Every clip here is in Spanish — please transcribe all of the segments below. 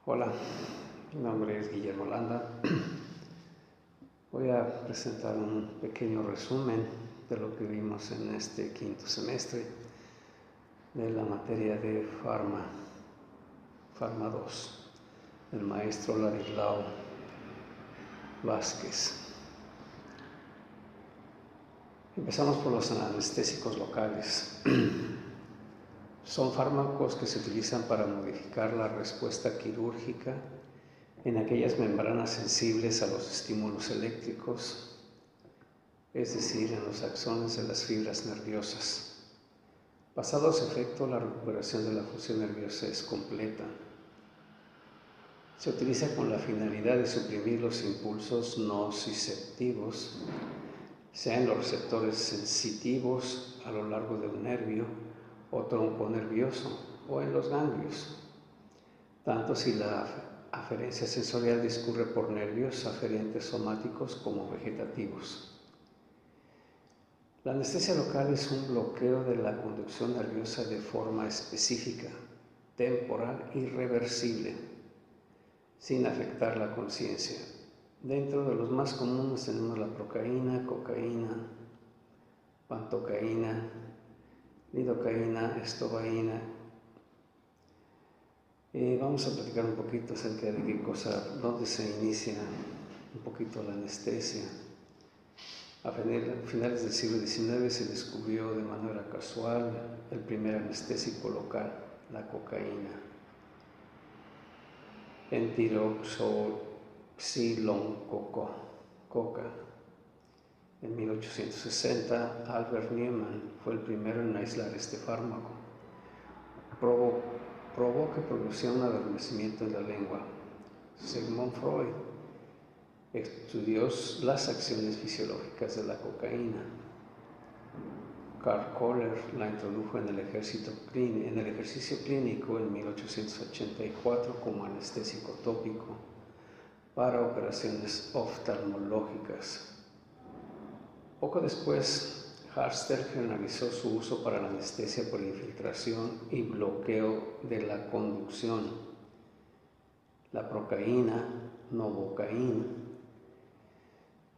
Hola, mi nombre es Guillermo Landa. Voy a presentar un pequeño resumen de lo que vimos en este quinto semestre de la materia de Pharma 2, del maestro Ladislao Vázquez. Empezamos por los anestésicos locales. Son fármacos que se utilizan para modificar la respuesta quirúrgica en aquellas membranas sensibles a los estímulos eléctricos, es decir, en los axones de las fibras nerviosas. Pasado su efecto, la recuperación de la función nerviosa es completa. Se utiliza con la finalidad de suprimir los impulsos nociceptivos, sea en los receptores sensitivos a lo largo de un nervio o tronco nervioso o en los ganglios, tanto si la aferencia sensorial discurre por nervios aferentes somáticos como vegetativos. La anestesia local es un bloqueo de la conducción nerviosa de forma específica, temporal y reversible, sin afectar la conciencia. Dentro de los más comunes tenemos la procaína, cocaína, pantocaína, lidocaína, estobaína. Vamos a platicar un poquito acerca de dónde se inicia un poquito la anestesia. A finales del siglo XIX se descubrió de manera casual el primer anestésico local, la cocaína. En tiroxipsiloncoca. En 1860, Albert Neumann fue el primero en aislar este fármaco. Probó que producía un adormecimiento en la lengua. Sigmund Freud estudió las acciones fisiológicas de la cocaína. Karl Kohler la introdujo en el ejercicio clínico en 1884 como anestésico tópico para operaciones oftalmológicas. Poco después, Harster generalizó su uso para la anestesia por infiltración y bloqueo de la conducción. La procaína, novocaína,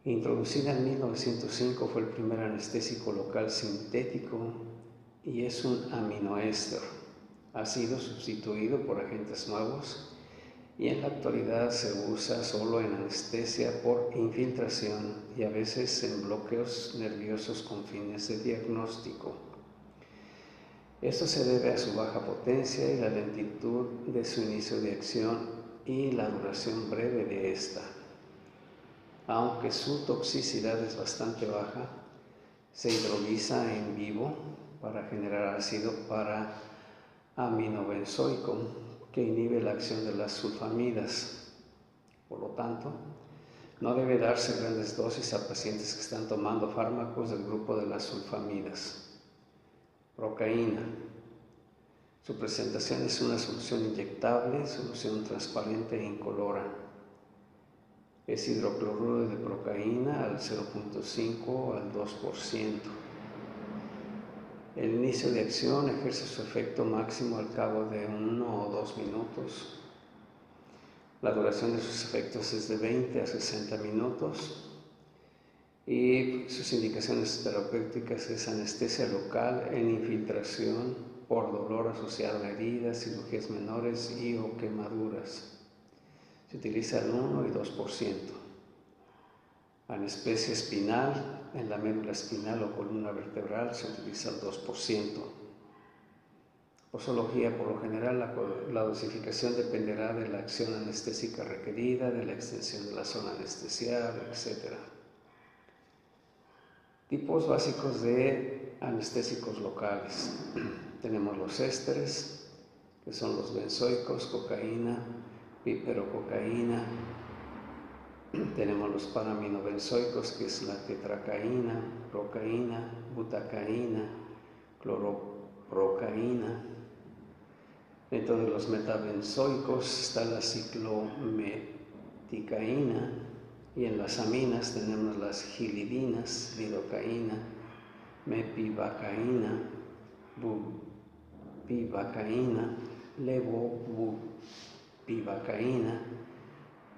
introducida en 1905, fue el primer anestésico local sintético y es un aminoéster. Ha sido sustituido por agentes nuevos y en la actualidad se usa solo en anestesia por infiltración y a veces en bloqueos nerviosos con fines de diagnóstico. Esto se debe a su baja potencia y la lentitud de su inicio de acción y la duración breve de esta. Aunque su toxicidad es bastante baja, se hidroliza en vivo para generar ácido para-aminobenzoico que inhibe la acción de las sulfamidas. Por lo tanto, no debe darse grandes dosis a pacientes que están tomando fármacos del grupo de las sulfamidas. Procaína. Su presentación es una solución inyectable, solución transparente e incolora. Es hidrocloruro de procaína al 0.5 al 2%. El inicio de acción ejerce su efecto máximo al cabo de 1 o 2 minutos. La duración de sus efectos es de 20 a 60 minutos y sus indicaciones terapéuticas es anestesia local en infiltración por dolor asociado a heridas, cirugías menores y o quemaduras. Se utiliza el 1 y 2%. Anestesia espinal, en la médula espinal o columna vertebral se utiliza el 2%. Posología, por lo general, la dosificación dependerá de la acción anestésica requerida, de la extensión de la zona anestesiada, etc. Tipos básicos de anestésicos locales. Tenemos los ésteres, que son los benzoicos, cocaína, piperococaína. Tenemos los paraminobenzoicos, que es la tetracaína, procaína, butacaína, cloroprocaína. Dentro de los metabenzoicos está la ciclometicaína y en las aminas tenemos las gilidinas, lidocaína, mepivacaína, bupivacaína, levobupivacaína. pivacaína,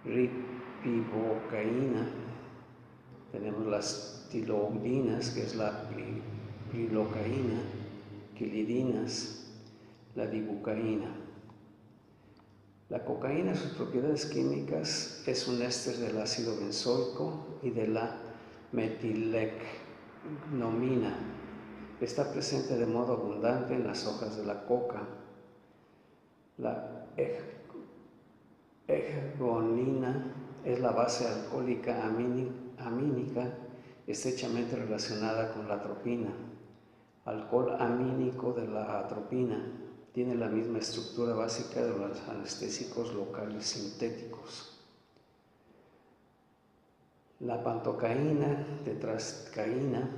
ripivocaína. Tenemos las tiloidinas, que es la prilocaína, quilidinas, la dibucaína. La cocaína, sus propiedades químicas, es un éster del ácido benzoico y de la metilecnomina. Está presente de modo abundante en las hojas de la coca. La ergonina es la base alcohólica amínica estrechamente relacionada con la atropina. Alcohol amínico de la atropina. Tiene la misma estructura básica de los anestésicos locales sintéticos. La pantocaína, tetracaína,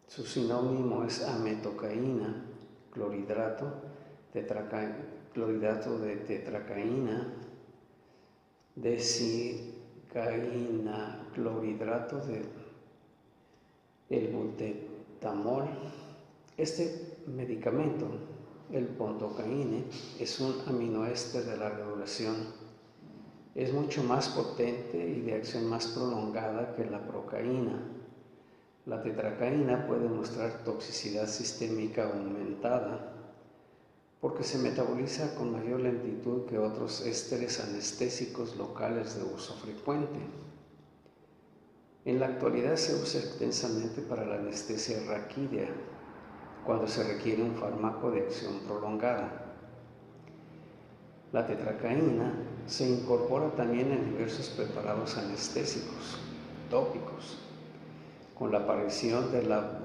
su sinónimo es ametocaína, clorhidrato de tetracaína, desicaína, clorhidrato de butetamol. Este medicamento, el pontocaína, es un aminoéster de larga duración. Es mucho más potente y de acción más prolongada que la procaína. La tetracaína puede mostrar toxicidad sistémica aumentada porque se metaboliza con mayor lentitud que otros ésteres anestésicos locales de uso frecuente. En la actualidad se usa extensamente para la anestesia raquídea, cuando se requiere un fármaco de acción prolongada. La tetracaína se incorpora también en diversos preparados anestésicos tópicos. Con la aparición de la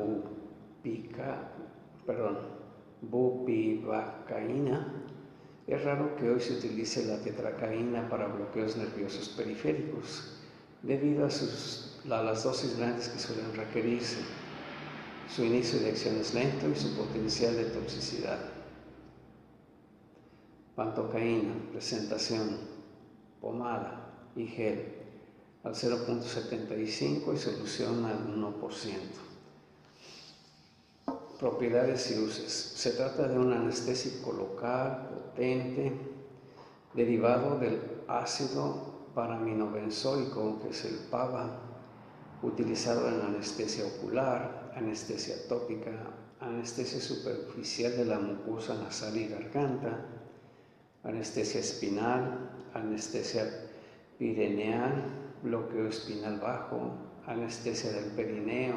bupivacaína, es raro que hoy se utilice la tetracaína para bloqueos nerviosos periféricos, debido a las dosis grandes que suelen requerirse. Su inicio de acción es lento y su potencial de toxicidad. Pantocaína, presentación, pomada y gel al 0.75 y solución al 1%. Propiedades y usos. Se trata de un anestésico local, potente, derivado del ácido paraminobenzoico, que es el PABA, utilizado en anestesia ocular, anestesia tópica, anestesia superficial de la mucosa nasal y garganta, anestesia espinal, anestesia perineal, bloqueo espinal bajo, anestesia del perineo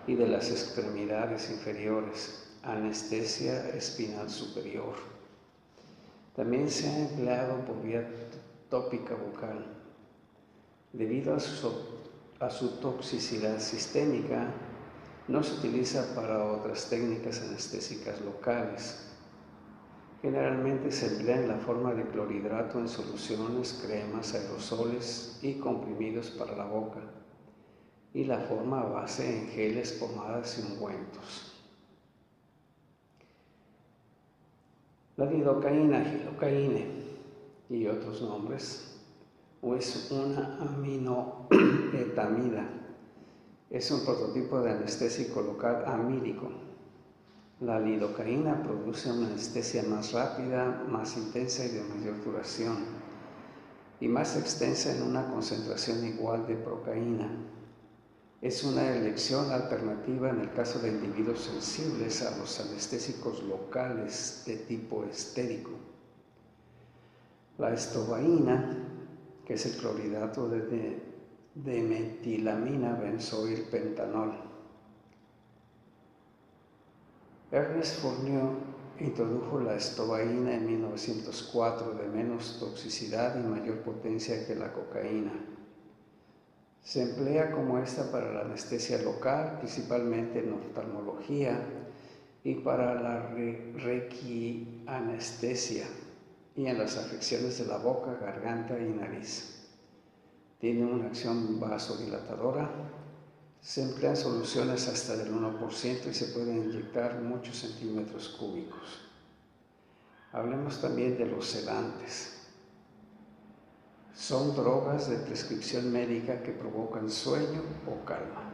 y de las extremidades inferiores, anestesia espinal superior. También se ha empleado por vía tópica bucal. Debido a su toxicidad sistémica, no se utiliza para otras técnicas anestésicas locales. Generalmente se emplea en la forma de clorhidrato en soluciones, cremas, aerosoles y comprimidos para la boca, y la forma base en geles, pomadas y ungüentos. La lidocaína, gilocaína y otros nombres, es una aminoetamida. Es un prototipo de anestésico local amílico. La lidocaína produce una anestesia más rápida, más intensa y de mayor duración, y más extensa en una concentración igual de procaína. Es una elección alternativa en el caso de individuos sensibles a los anestésicos locales de tipo estérico. La estobaína, que es el clorhidrato de metilamina benzoil pentanol. Ernest Fournier introdujo la estobaína en 1904, de menos toxicidad y mayor potencia que la cocaína. Se emplea como esta para la anestesia local, principalmente en oftalmología, y para la requianestesia y en las afecciones de la boca, garganta y nariz. Tiene una acción vasodilatadora. Se emplean soluciones hasta del 1% y se pueden inyectar muchos centímetros cúbicos. Hablemos también de los sedantes. Son drogas de prescripción médica que provocan sueño o calma.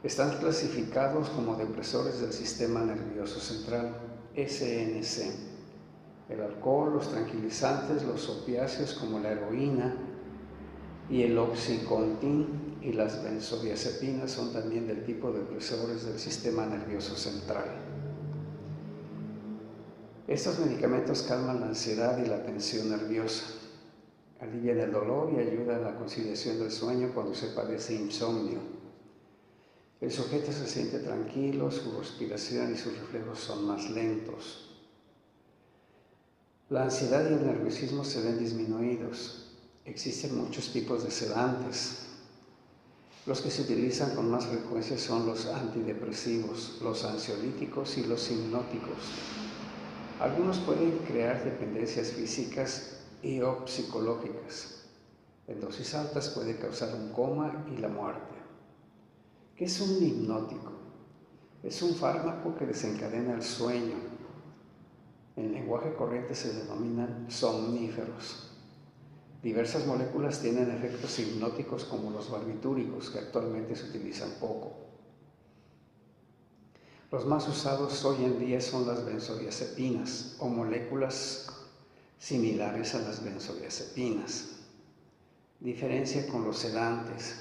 Están clasificados como depresores del sistema nervioso central, SNC, El alcohol, los tranquilizantes, los opiáceos como la heroína y el oxycontin y las benzodiazepinas son también del tipo de depresores del sistema nervioso central. Estos medicamentos calman la ansiedad y la tensión nerviosa, alivian el dolor y ayudan a la conciliación del sueño cuando se padece insomnio. El sujeto se siente tranquilo, su respiración y sus reflejos son más lentos. La ansiedad y el nerviosismo se ven disminuidos. Existen muchos tipos de sedantes. Los que se utilizan con más frecuencia son los antidepresivos, los ansiolíticos y los hipnóticos. Algunos pueden crear dependencias físicas y o psicológicas. En dosis altas puede causar un coma y la muerte. ¿Qué es un hipnótico? Es un fármaco que desencadena el sueño. En lenguaje corriente se denominan somníferos. Diversas moléculas tienen efectos hipnóticos como los barbitúricos, que actualmente se utilizan poco. Los más usados hoy en día son las benzodiazepinas o moléculas similares a las benzodiazepinas. Diferencia con los sedantes.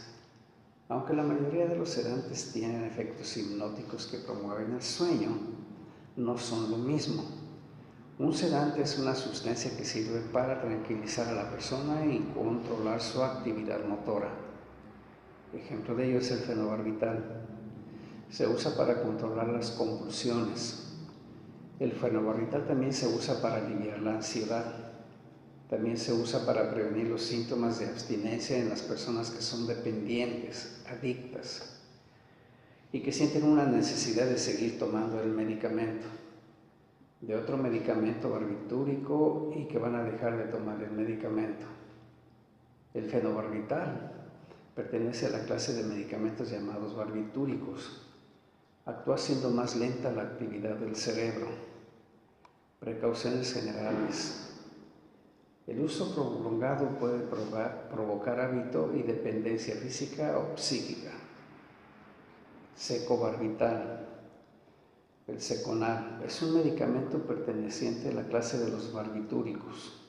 Aunque la mayoría de los sedantes tienen efectos hipnóticos que promueven el sueño, no son lo mismo. Un sedante es una sustancia que sirve para tranquilizar a la persona y controlar su actividad motora. Ejemplo de ello es el fenobarbital. Se usa para controlar las convulsiones. El fenobarbital también se usa para aliviar la ansiedad. También se usa para prevenir los síntomas de abstinencia en las personas que son dependientes, adictas, y que sienten una necesidad de seguir tomando el medicamento, de otro medicamento barbitúrico y que van a dejar de tomar el medicamento. El fenobarbital pertenece a la clase de medicamentos llamados barbitúricos. Actúa haciendo más lenta la actividad del cerebro. Precauciones generales. El uso prolongado puede provocar hábito y dependencia física o psíquica. Secobarbital. El Seconal es un medicamento perteneciente a la clase de los barbitúricos.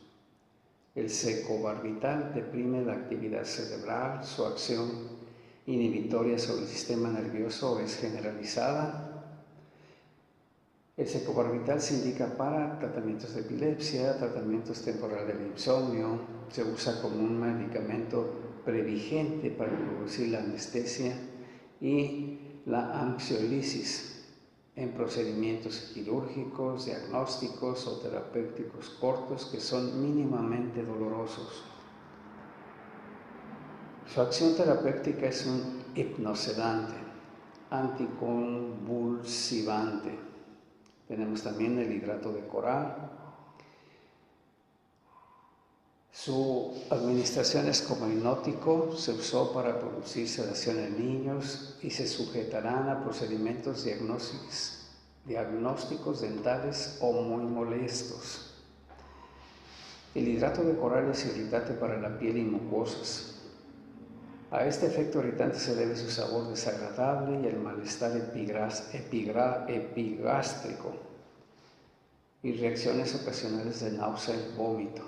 El secobarbital deprime la actividad cerebral, su acción inhibitoria sobre el sistema nervioso es generalizada. El secobarbital se indica para tratamientos de epilepsia, tratamientos temporales del insomnio, se usa como un medicamento previgente para producir la anestesia y la ansiolisis en procedimientos quirúrgicos, diagnósticos o terapéuticos cortos que son mínimamente dolorosos. Su acción terapéutica es un hipnosedante, anticonvulsivante. Tenemos también el hidrato de coral. Su administración es como hipnótico, se usó para producir sedación en niños y se sujetarán a procedimientos diagnósticos dentales o muy molestos. El hidrato de coral es irritante para la piel y mucosas. A este efecto irritante se debe su sabor desagradable y el malestar epigástrico y reacciones ocasionales de náusea y vómito.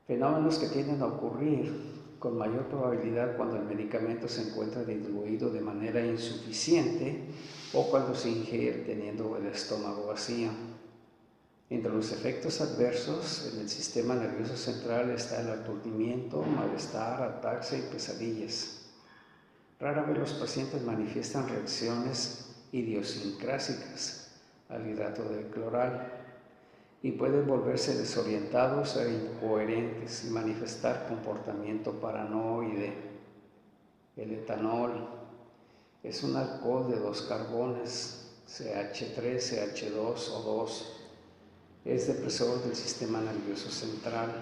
Fenómenos que tienden a ocurrir con mayor probabilidad cuando el medicamento se encuentra diluido de manera insuficiente o cuando se ingiere teniendo el estómago vacío. Entre los efectos adversos en el sistema nervioso central está el aturdimiento, malestar, ataxia y pesadillas. Rara vez los pacientes manifiestan reacciones idiosincrásicas al hidrato de cloral y pueden volverse desorientados e incoherentes y manifestar comportamiento paranoide. El etanol es un alcohol de 2 carbones, CH3, CH2 o 2. Es depresor del sistema nervioso central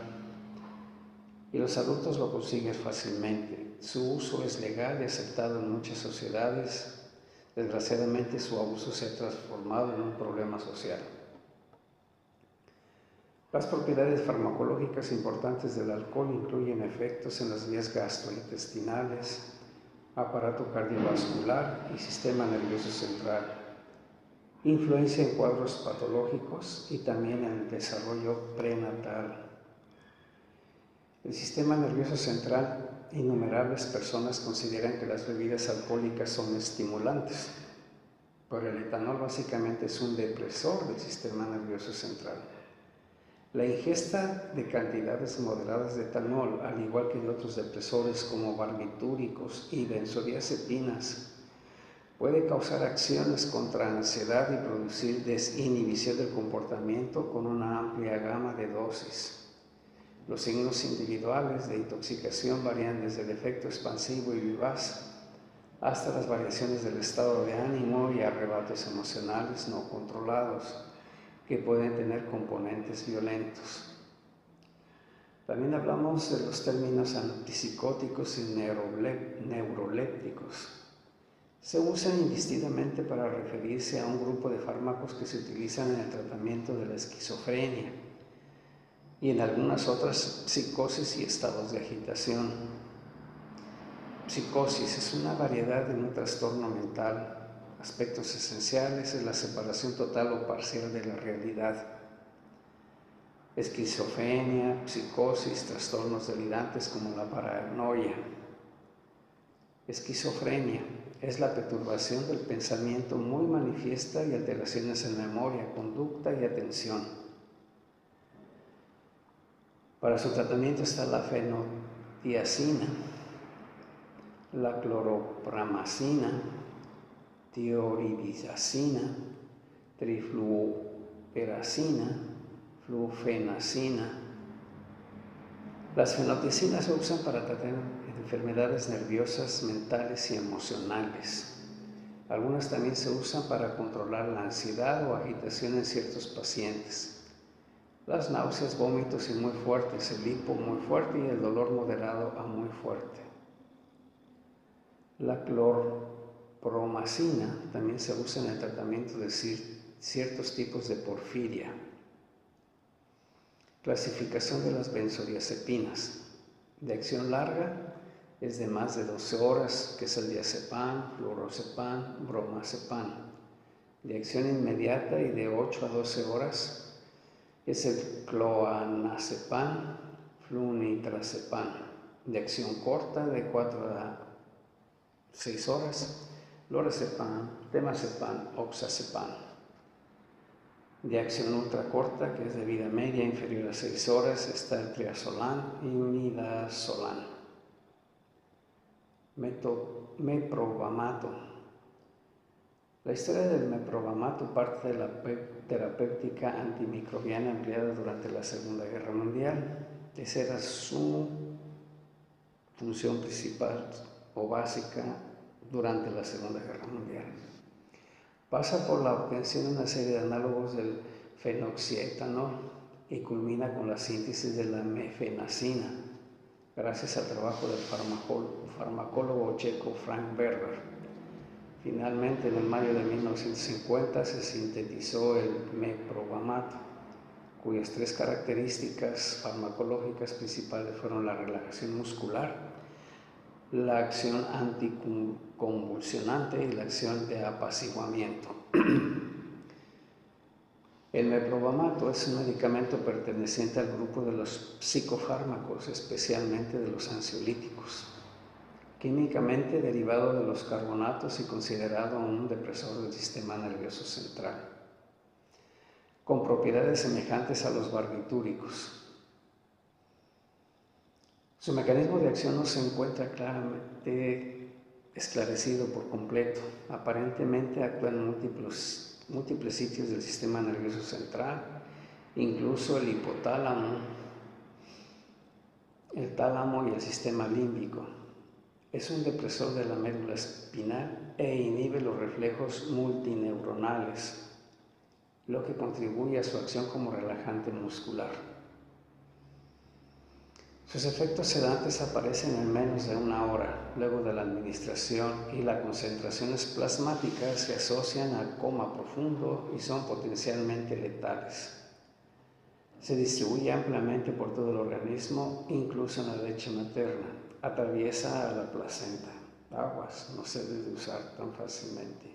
y los adultos lo consiguen fácilmente. Su uso es legal y aceptado en muchas sociedades. Desgraciadamente su abuso se ha transformado en un problema social. Las propiedades farmacológicas importantes del alcohol incluyen efectos en las vías gastrointestinales, aparato cardiovascular y sistema nervioso central, influencia en cuadros patológicos y también en el desarrollo prenatal. El sistema nervioso central, innumerables personas consideran que las bebidas alcohólicas son estimulantes, pero el etanol básicamente es un depresor del sistema nervioso central. La ingesta de cantidades moderadas de etanol, al igual que de otros depresores como barbitúricos y benzodiazepinas, puede causar acciones contra ansiedad y producir desinhibición del comportamiento con una amplia gama de dosis. Los signos individuales de intoxicación varían desde el efecto expansivo y vivaz hasta las variaciones del estado de ánimo y arrebatos emocionales no controlados, que pueden tener componentes violentos. También hablamos de los términos antipsicóticos y neurolépticos. Se usan indistintamente para referirse a un grupo de fármacos que se utilizan en el tratamiento de la esquizofrenia y en algunas otras psicosis y estados de agitación. Psicosis es una variedad de un trastorno mental. Aspectos esenciales es la separación total o parcial de la realidad. Esquizofrenia, psicosis, trastornos delirantes como la paranoia. Esquizofrenia es la perturbación del pensamiento muy manifiesta y alteraciones en memoria, conducta y atención. Para su tratamiento está la fenotiazina, la cloropramazina, tioribizacina, trifluoperacina, flufenacina. Las fenotiazinas se usan para tratar enfermedades nerviosas, mentales y emocionales. Algunas también se usan para controlar la ansiedad o agitación en ciertos pacientes. Las náuseas, vómitos y muy fuertes, el hipo muy fuerte y el dolor moderado a muy fuerte. La clorpromazina también se usa en el tratamiento de ciertos tipos de porfiria. Clasificación de las benzodiazepinas. De acción larga es de más de 12 horas, que es el diazepam, flurazepam, bromazepam. De acción inmediata y de 8 a 12 horas es el cloanazepam, flunitrazepam. De acción corta de 4 a 6 horas, lorazepam, temazepam, oxazepam. De acción ultracorta, que es de vida media inferior a 6 horas, está el triazolam y midazolam. Meprovamato. La historia del meprovamato parte de la terapéutica antimicrobiana empleada durante la Segunda Guerra Mundial. Esa era su función principal o básica durante la Segunda Guerra Mundial. Pasa por la obtención de una serie de análogos del fenoxietanol y culmina con la síntesis de la mefenacina, gracias al trabajo del farmacólogo checo Frank Berger. Finalmente, en el mayo de 1950 se sintetizó el meprovamato, cuyas 3 características farmacológicas principales fueron la relajación muscular, la acción anticonvulsionante y la acción de apaciguamiento. El meprovamato es un medicamento perteneciente al grupo de los psicofármacos, especialmente de los ansiolíticos. Químicamente derivado de los carbonatos y considerado un depresor del sistema nervioso central, con propiedades semejantes a los barbitúricos. Su mecanismo de acción no se encuentra claramente esclarecido por completo. Aparentemente actúa en múltiples sitios del sistema nervioso central, incluso el hipotálamo, el tálamo y el sistema límbico. Es un depresor de la médula espinal e inhibe los reflejos multineuronales, lo que contribuye a su acción como relajante muscular. Sus efectos sedantes aparecen en menos de 1 hora luego de la administración y las concentraciones plasmáticas se asocian a coma profundo y son potencialmente letales. Se distribuye ampliamente por todo el organismo, incluso en la leche materna. Atraviesa a la placenta. Aguas, no se debe usar tan fácilmente.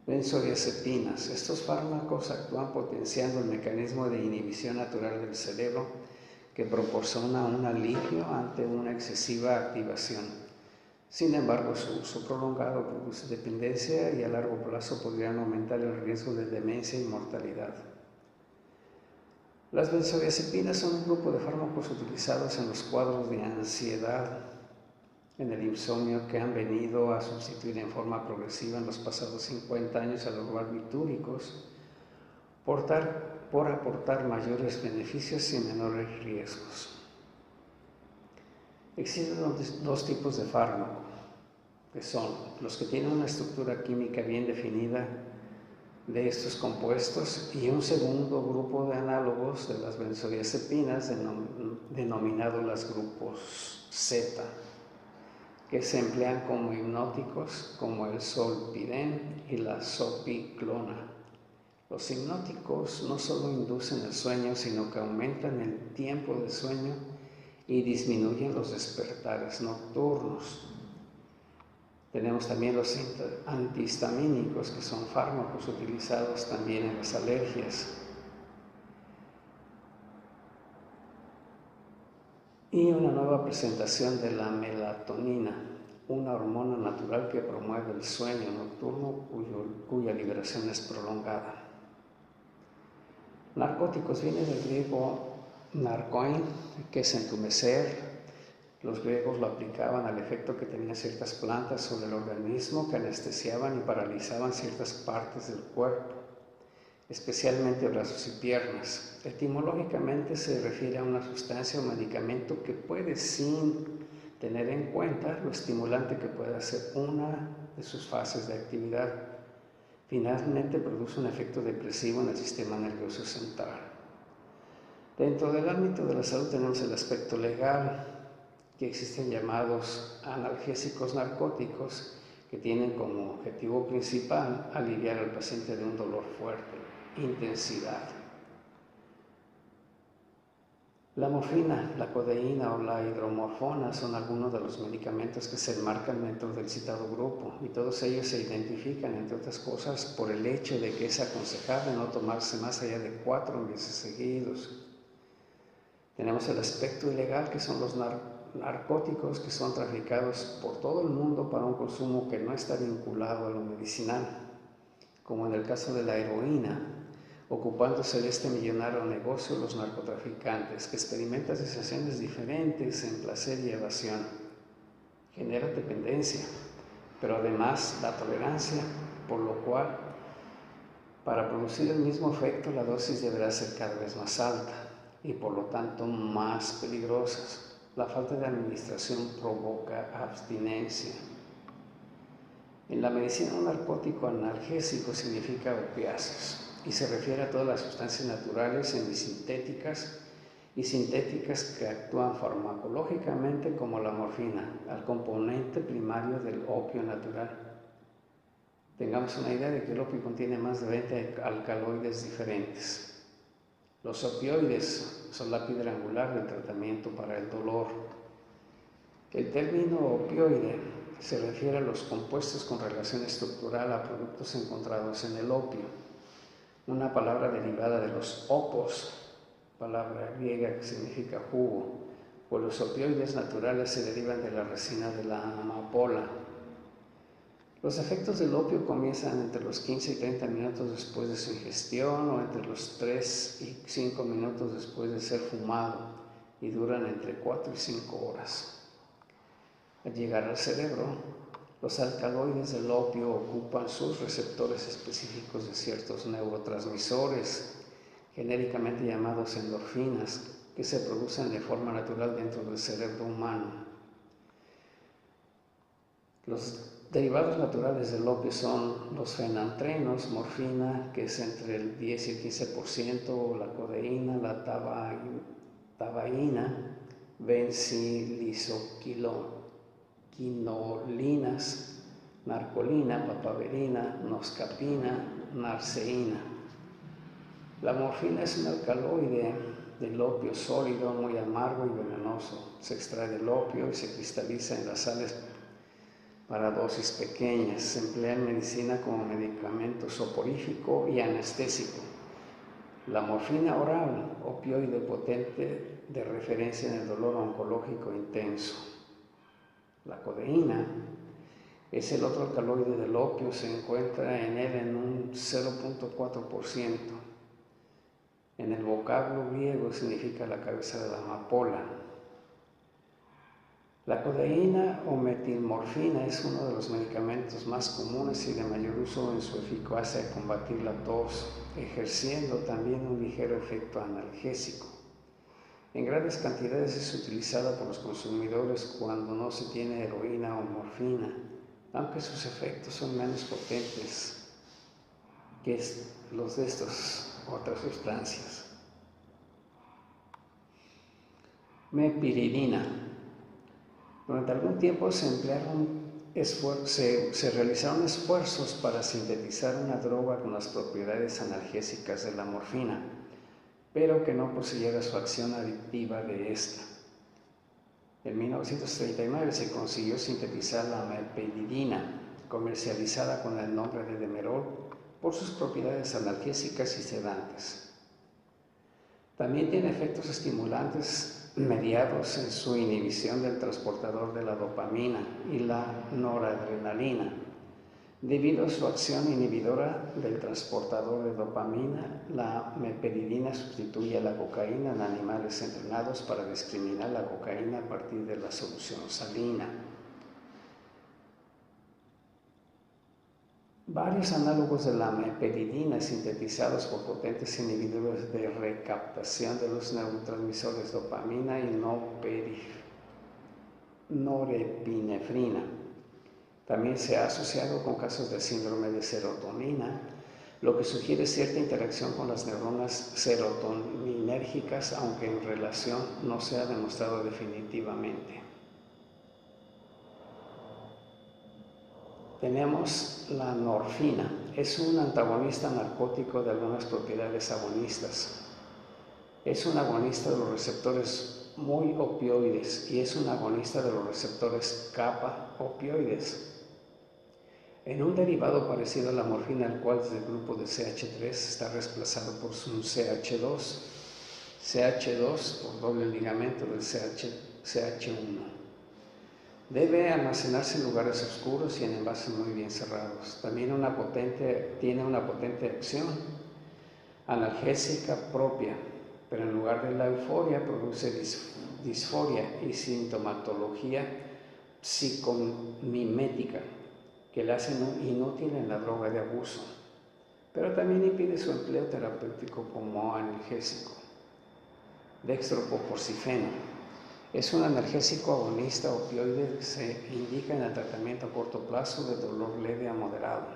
Benzodiazepinas. Estos fármacos actúan potenciando el mecanismo de inhibición natural del cerebro que proporciona un alivio ante una excesiva activación. Sin embargo, su uso prolongado produce dependencia y a largo plazo podrían aumentar el riesgo de demencia y mortalidad. Las benzodiazepinas son un grupo de fármacos utilizados en los cuadros de ansiedad, en el insomnio, que han venido a sustituir en forma progresiva en los pasados 50 años a los barbitúricos por aportar mayores beneficios y menores riesgos. Existen dos tipos de fármaco, que son los que tienen una estructura química bien definida de estos compuestos y un segundo grupo de análogos de las benzodiazepinas denominados los grupos Z, que se emplean como hipnóticos como el zolpidem y la zopiclona. Los hipnóticos no solo inducen el sueño, sino que aumentan el tiempo de sueño y disminuyen los despertares nocturnos. Tenemos también los antihistamínicos, que son fármacos utilizados también en las alergias. Y una nueva presentación de la melatonina, una hormona natural que promueve el sueño nocturno cuya liberación es prolongada. Narcóticos viene del griego narcoin, que es entumecer. Los griegos lo aplicaban al efecto que tenían ciertas plantas sobre el organismo que anestesiaban y paralizaban ciertas partes del cuerpo, especialmente brazos y piernas. Etimológicamente se refiere a una sustancia o medicamento que puede, sin tener en cuenta lo estimulante que pueda ser una de sus fases de actividad, finalmente produce un efecto depresivo en el sistema nervioso central. Dentro del ámbito de la salud tenemos el aspecto legal, que existen llamados analgésicos narcóticos, que tienen como objetivo principal aliviar al paciente de un dolor fuerte, intensidad. La morfina, la codeína o la hidromorfona son algunos de los medicamentos que se enmarcan dentro del citado grupo, y todos ellos se identifican, entre otras cosas, por el hecho de que es aconsejable no tomarse más allá de 4 meses seguidos. Tenemos el aspecto ilegal, que son los narcóticos que son traficados por todo el mundo para un consumo que no está vinculado a lo medicinal, como en el caso de la heroína, ocupándose de este millonario negocio los narcotraficantes, que experimentan sensaciones diferentes en placer y evasión. Genera dependencia, pero además da tolerancia, por lo cual, para producir el mismo efecto, la dosis deberá ser cada vez más alta y por lo tanto más peligrosas. La falta de administración provoca abstinencia. En la medicina, un narcótico analgésico significa opiáceos y se refiere a todas las sustancias naturales, semisintéticas y sintéticas que actúan farmacológicamente como la morfina, al componente primario del opio natural. Tengamos una idea de que el opio contiene más de 20 alcaloides diferentes. Los opioides son la piedra angular del tratamiento para el dolor. El término opioide se refiere a los compuestos con relación estructural a productos encontrados en el opio, una palabra derivada de los opos, palabra griega que significa jugo, pues los opioides naturales se derivan de la resina de la amapola. Los efectos del opio comienzan entre los 15 y 30 minutos después de su ingestión o entre los 3 y 5 minutos después de ser fumado y duran entre 4 y 5 horas. Al llegar al cerebro, los alcaloides del opio ocupan sus receptores específicos de ciertos neurotransmisores, genéricamente llamados endorfinas, que se producen de forma natural dentro del cerebro humano. Los derivados naturales del opio son los fenantrenos, morfina, que es entre el 10 y el 15%, la codeína, la tabaína, benzilisoquinolinas, narcolina, papaverina, noscapina, narceína. La morfina es un alcaloide del opio sólido, muy amargo y venenoso. Se extrae del opio y se cristaliza en las sales para dosis pequeñas. Se emplea en medicina como medicamento soporífico y anestésico. La morfina oral, opioide potente de referencia en el dolor oncológico intenso. La codeína es el otro alcaloide del opio, se encuentra en él en un 0.4%. En el vocablo griego significa la cabeza de la amapola. La codeína o metilmorfina es uno de los medicamentos más comunes y de mayor uso en su eficacia de combatir la tos, ejerciendo también un ligero efecto analgésico. En grandes cantidades es utilizada por los consumidores cuando no se tiene heroína o morfina, aunque sus efectos son menos potentes que los de estas otras sustancias. Mepiridina. Durante algún tiempo se realizaron esfuerzos para sintetizar una droga con las propiedades analgésicas de la morfina, pero que no poseyera su acción adictiva de esta. En 1939 se consiguió sintetizar la mepiridina, comercializada con el nombre de Demerol, por sus propiedades analgésicas y sedantes. También tiene efectos estimulantes mediados en su inhibición del transportador de la dopamina y la noradrenalina. Debido a su acción inhibidora del transportador de dopamina, la meperidina sustituye a la cocaína en animales entrenados para discriminar la cocaína a partir de la solución salina. Varios análogos de la meperidina sintetizados por potentes inhibidores de recaptación de los neurotransmisores dopamina y norepinefrina. También se ha asociado con casos de síndrome de serotonina, lo que sugiere cierta interacción con las neuronas serotoninérgicas, aunque en relación no se ha demostrado definitivamente. Tenemos la norfina. Es un antagonista narcótico de algunas propiedades agonistas. Es un agonista de los receptores muy opioides y es un agonista de los receptores kappa opioides. En un derivado parecido a la morfina, el cual es del grupo de CH3, está reemplazado por un CH2. CH2 por doble ligamento del CH1. Debe almacenarse en lugares oscuros y en envases muy bien cerrados. También tiene una potente acción analgésica propia, pero en lugar de la euforia produce disforia y sintomatología psicomimética que la hacen inútil en la droga de abuso, pero también impide su empleo terapéutico como analgésico. Dextroproporcifeno. Es un analgésico agonista opioide que se indica en el tratamiento a corto plazo de dolor leve a moderado.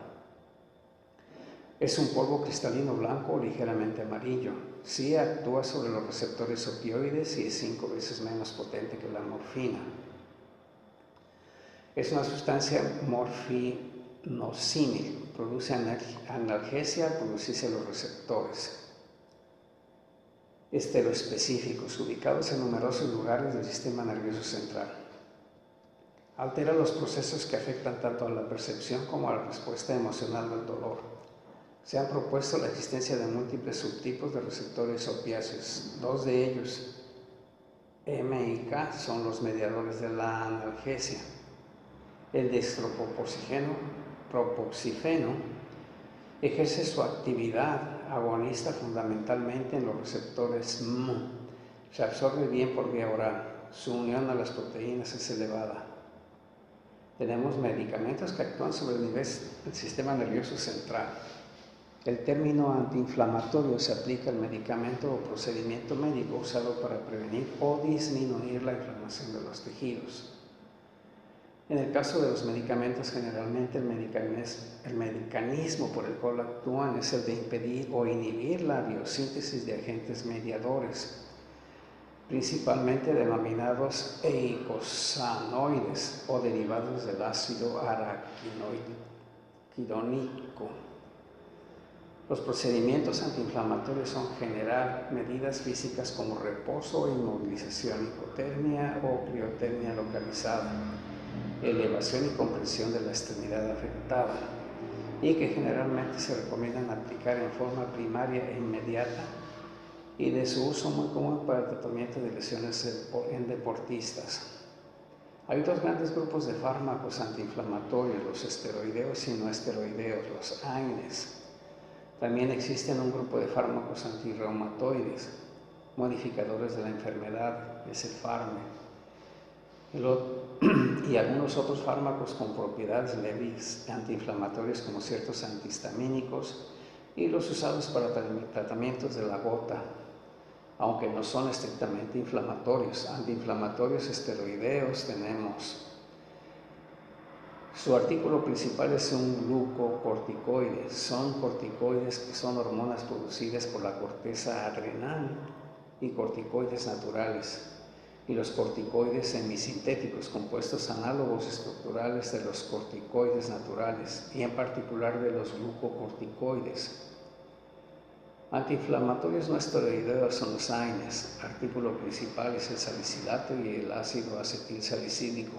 Es un polvo cristalino blanco o ligeramente amarillo. Sí actúa sobre los receptores opioides y es 5 veces menos potente que la morfina. Es una sustancia morfinosímil. Produce analgesia al producirse los receptores esteroespecíficos ubicados en numerosos lugares del sistema nervioso central. Altera los procesos que afectan tanto a la percepción como a la respuesta emocional del dolor. Se han propuesto la existencia de múltiples subtipos de receptores opiáceos. 2 de ellos, M y K, son los mediadores de la analgesia. El dextroproporcifeno ejerce su actividad agonista fundamentalmente en los receptores M. Se absorbe bien por vía oral. Su unión a las proteínas es elevada. Tenemos medicamentos que actúan sobre el sistema nervioso central. El término antiinflamatorio se aplica al medicamento o procedimiento médico usado para prevenir o disminuir la inflamación de los tejidos. En el caso de los medicamentos, generalmente el mecanismo por el cual actúan es el de impedir o inhibir la biosíntesis de agentes mediadores, principalmente denominados eicosanoides o derivados del ácido araquidónico. Los procedimientos antiinflamatorios son en general medidas físicas como reposo, inmovilización, hipotermia o criotermia localizada. elevación y comprensión de la extremidad afectada, y que generalmente se recomiendan aplicar en forma primaria e inmediata, y de su uso muy común para el tratamiento de lesiones en deportistas. Hay dos grandes grupos de fármacos antiinflamatorios, los esteroideos y no esteroideos, los AINES. También existen un grupo de fármacos antirreumatoides, modificadores de la enfermedad, es el FARME, y algunos otros fármacos con propiedades leves antiinflamatorias como ciertos antihistamínicos y los usados para tratamientos de la gota, aunque no son estrictamente inflamatorios. Antiinflamatorios esteroideos tenemos. Su artículo principal es un glucocorticoide. Son corticoides que son hormonas producidas por la corteza adrenal y corticoides naturales. Y los corticoides semisintéticos, compuestos análogos estructurales de los corticoides naturales y en particular de los glucocorticoides. Antiinflamatorios no esteroideos son los AINES. Artículo principal es el salicilato y el ácido acetilsalicílico.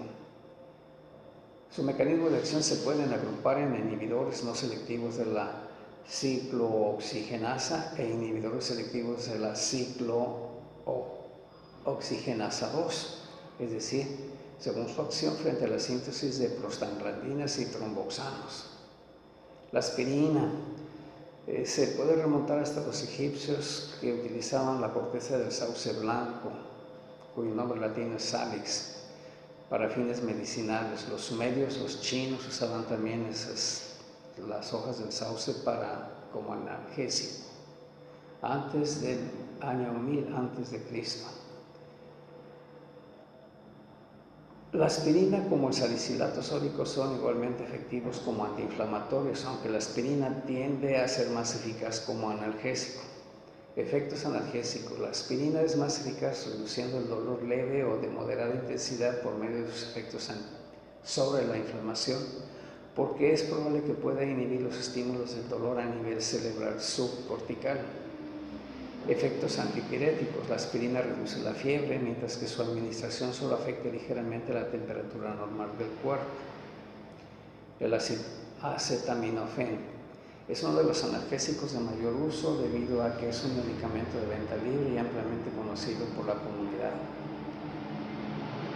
Su mecanismo de acción se pueden agrupar en inhibidores no selectivos de la ciclooxigenasa e inhibidores selectivos de la ciclooxigenasa 2, es decir, según su acción frente a la síntesis de prostaglandinas y tromboxanos. La aspirina se puede remontar hasta los egipcios, que utilizaban la corteza del sauce blanco, cuyo nombre latino es salix, para fines medicinales. Los sumerios, los chinos usaban también las hojas del sauce como analgésico, antes del año 1000 a.C. La aspirina como el salicilato sódico son igualmente efectivos como antiinflamatorios, aunque la aspirina tiende a ser más eficaz como analgésico. Efectos analgésicos. La aspirina es más eficaz reduciendo el dolor leve o de moderada intensidad por medio de sus efectos sobre la inflamación, porque es probable que pueda inhibir los estímulos del dolor a nivel cerebral subcortical. Efectos antipiréticos. La aspirina reduce la fiebre, mientras que su administración solo afecta ligeramente la temperatura normal del cuerpo. El acetaminofén es uno de los analgésicos de mayor uso debido a que es un medicamento de venta libre y ampliamente conocido por la comunidad.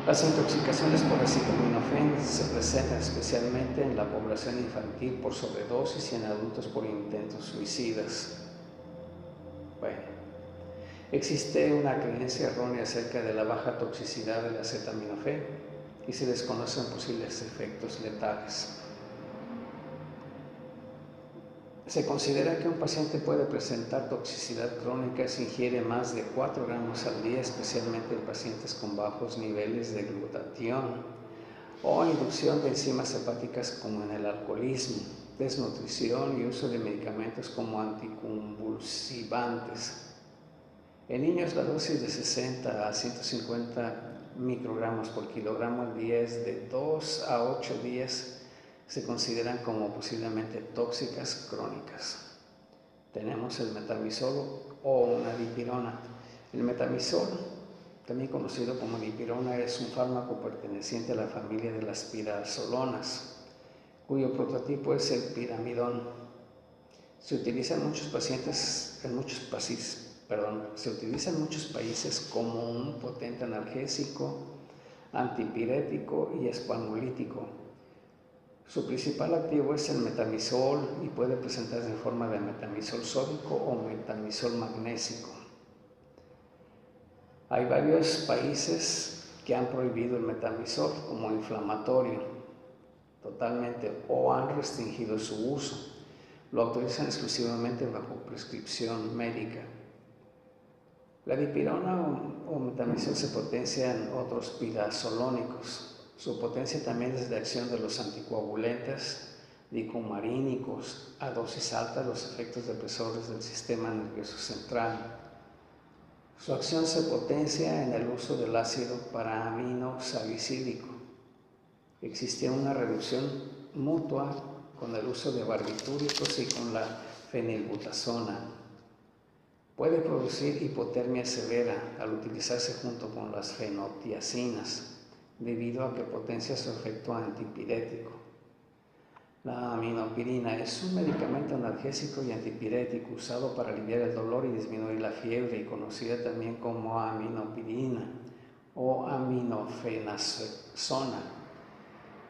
Las intoxicaciones por acetaminofén se presentan especialmente en la población infantil por sobredosis y en adultos por intentos suicidas. Existe una creencia errónea acerca de la baja toxicidad del acetaminofén y se desconocen posibles efectos letales. Se considera que un paciente puede presentar toxicidad crónica si ingiere más de 4 gramos al día, especialmente en pacientes con bajos niveles de glutatión o inducción de enzimas hepáticas como en el alcoholismo, desnutrición y uso de medicamentos como anticonvulsivantes. En niños, la dosis de 60 a 150 microgramos por kilogramo al día es de 2 a 8 días. Se consideran como posiblemente tóxicas crónicas. Tenemos el metamizol o una dipirona. El metamizol, también conocido como dipirona, es un fármaco perteneciente a la familia de las pirazolonas, cuyo prototipo es el piramidón. Se utiliza en muchos países como un potente analgésico, antipirético y espasmolítico. Su principal activo es el metamizol y puede presentarse en forma de metamizol sódico o metamizol magnésico. Hay varios países que han prohibido el metamizol como inflamatorio totalmente o han restringido su uso. Lo autorizan exclusivamente bajo prescripción médica. La dipirona o metamizol se potencia en otros pirazolónicos. Su potencia también es de acción de los anticoagulantes dicumarínicos a dosis alta, los efectos depresores del sistema nervioso central. Su acción se potencia en el uso del ácido paraaminosalicílico. Existe una reducción mutua con el uso de barbitúricos y con la fenilbutasona. Puede producir hipotermia severa al utilizarse junto con las fenotiacinas. debido a que potencia su efecto antipirético. La aminopirina es un medicamento analgésico y antipirético usado para aliviar el dolor y disminuir la fiebre, y conocida también como aminopirina o aminofenazona.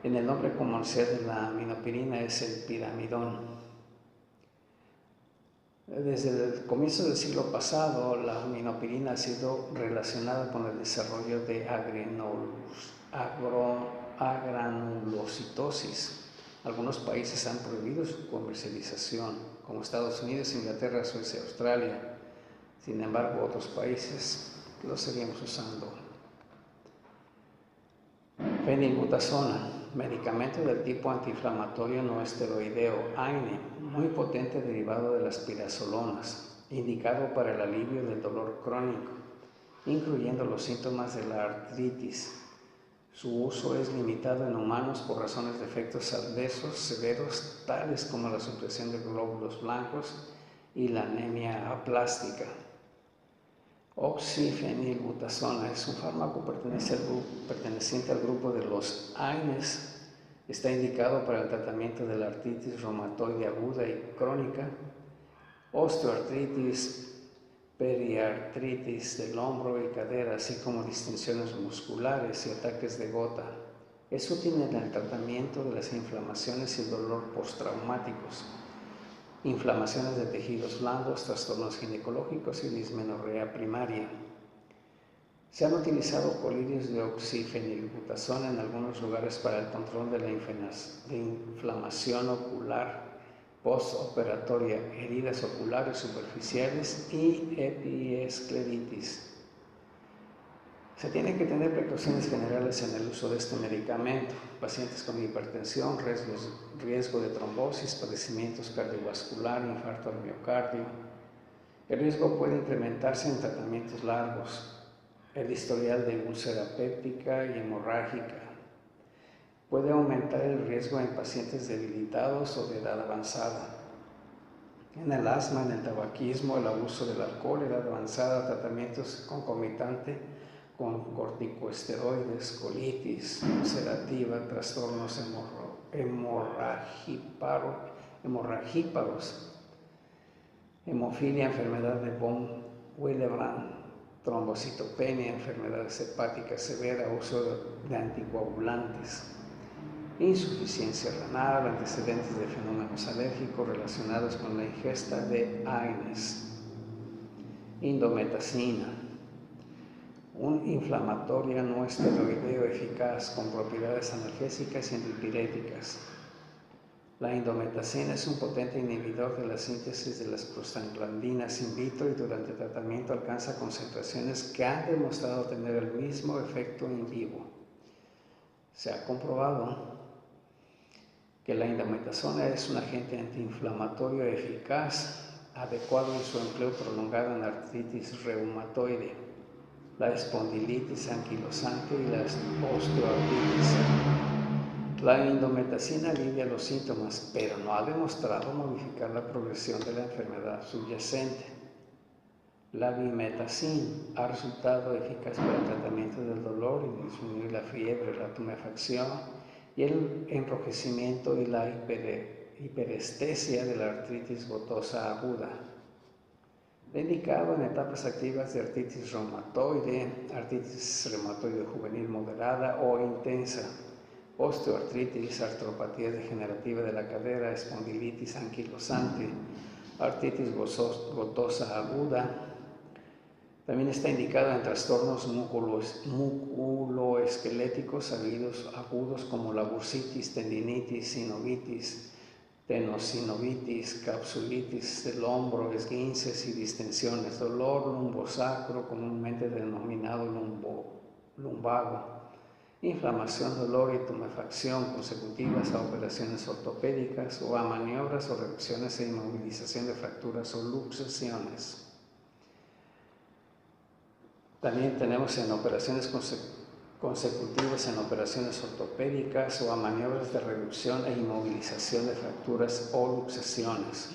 En el nombre comercial de la aminopirina es el piramidón. Desde el comienzo del siglo pasado, la aminopirina ha sido relacionada con el desarrollo de agranulocitosis. Algunos países han prohibido su comercialización, como Estados Unidos, Inglaterra, Suecia, Australia. Sin embargo, otros países lo seguimos usando. Fenilbutazona, medicamento del tipo antiinflamatorio no esteroideo AINE, muy potente derivado de las pirazolonas, indicado para el alivio del dolor crónico, incluyendo los síntomas de la artritis. Su uso es limitado en humanos por razones de efectos adversos severos, tales como la supresión de glóbulos blancos y la anemia aplástica. Oxifenilbutazona es un fármaco perteneciente al grupo de los AINES. Está indicado para el tratamiento de la artritis reumatoide aguda y crónica, osteoartritis, periartritis del hombro y cadera, así como distensiones musculares y ataques de gota. Es útil en el tratamiento de las inflamaciones y el dolor postraumáticos, inflamaciones de tejidos blandos, trastornos ginecológicos y dismenorrea primaria. Se han utilizado colirios de oxifenilbutazona en algunos lugares para el control de la inflamación ocular postoperatoria, heridas oculares superficiales y epiescleritis. Se tienen que tener precauciones generales en el uso de este medicamento. Pacientes con hipertensión, riesgo de trombosis, padecimientos cardiovasculares, infarto al miocardio. El riesgo puede incrementarse en tratamientos largos. El historial de úlcera péptica y hemorrágica. Puede aumentar el riesgo en pacientes debilitados o de edad avanzada. En el asma, en el tabaquismo, el abuso del alcohol, edad avanzada, tratamientos concomitantes con corticosteroides, colitis ulcerativa, trastornos hemorragíparos, hemofilia, enfermedad de von Willebrand, trombocitopenia, enfermedades hepáticas severas, uso de anticoagulantes, insuficiencia renal, antecedentes de fenómenos alérgicos relacionados con la ingesta de AINES. Indometacina, un inflamatorio no esteroideo eficaz con propiedades analgésicas y antipiréticas. La indometacina es un potente inhibidor de la síntesis de las prostaglandinas in vitro y durante el tratamiento alcanza concentraciones que han demostrado tener el mismo efecto in vivo. Se ha comprobado que la indometacina es un agente antiinflamatorio eficaz, adecuado en su empleo prolongado en artritis reumatoide, la espondilitis anquilosante y la osteoartritis. La indometacina alivia los síntomas, pero no ha demostrado modificar la progresión de la enfermedad subyacente. La vimetacina ha resultado eficaz para el tratamiento del dolor y disminuir la fiebre, la tumefacción y el enrojecimiento y la hiperestesia de la artritis gotosa aguda. Indicado en etapas activas de artritis reumatoide juvenil moderada o intensa, osteoartritis, artropatía degenerativa de la cadera, espondilitis anquilosante, artritis gotosa aguda. También está indicado en trastornos musculoesqueléticos agudos como la bursitis, tendinitis, sinovitis, tenosinovitis, capsulitis del hombro, esguinces y distensiones, dolor lumbosacro comúnmente denominado lumbago, inflamación, dolor y tumefacción consecutivas a operaciones ortopédicas o a maniobras o reducciones e inmovilización de fracturas o luxaciones. También tenemos en operaciones consecutivas en operaciones ortopédicas o a maniobras de reducción e inmovilización de fracturas o luxaciones.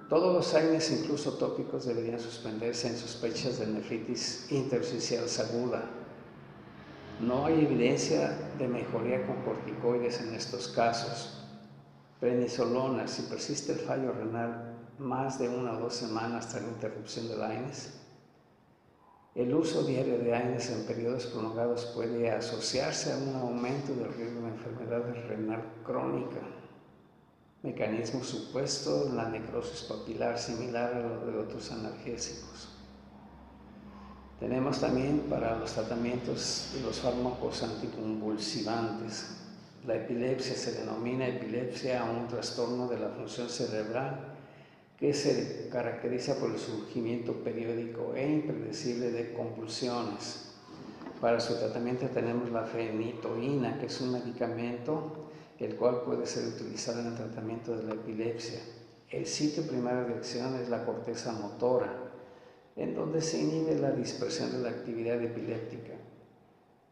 Todos los AINES, incluso tópicos, deberían suspenderse en sospechas de nefritis intersticial aguda. No hay evidencia de mejoría con corticoides en estos casos. Prednisolona, si persiste el fallo renal más de 1 o 2 semanas tras la interrupción del AINES. El uso diario de AINES en periodos prolongados puede asociarse a un aumento del riesgo de enfermedad renal crónica. Mecanismo supuesto en la necrosis papilar similar a lo de otros analgésicos. Tenemos también para los tratamientos de los fármacos anticonvulsivantes. La epilepsia se denomina epilepsia a un trastorno de la función cerebral que se caracteriza por el surgimiento periódico e impredecible de convulsiones. Para su tratamiento tenemos la fenitoína, que es un medicamento el cual puede ser utilizado en el tratamiento de la epilepsia. El sitio primario de acción es la corteza motora, en donde se inhibe la dispersión de la actividad epiléptica.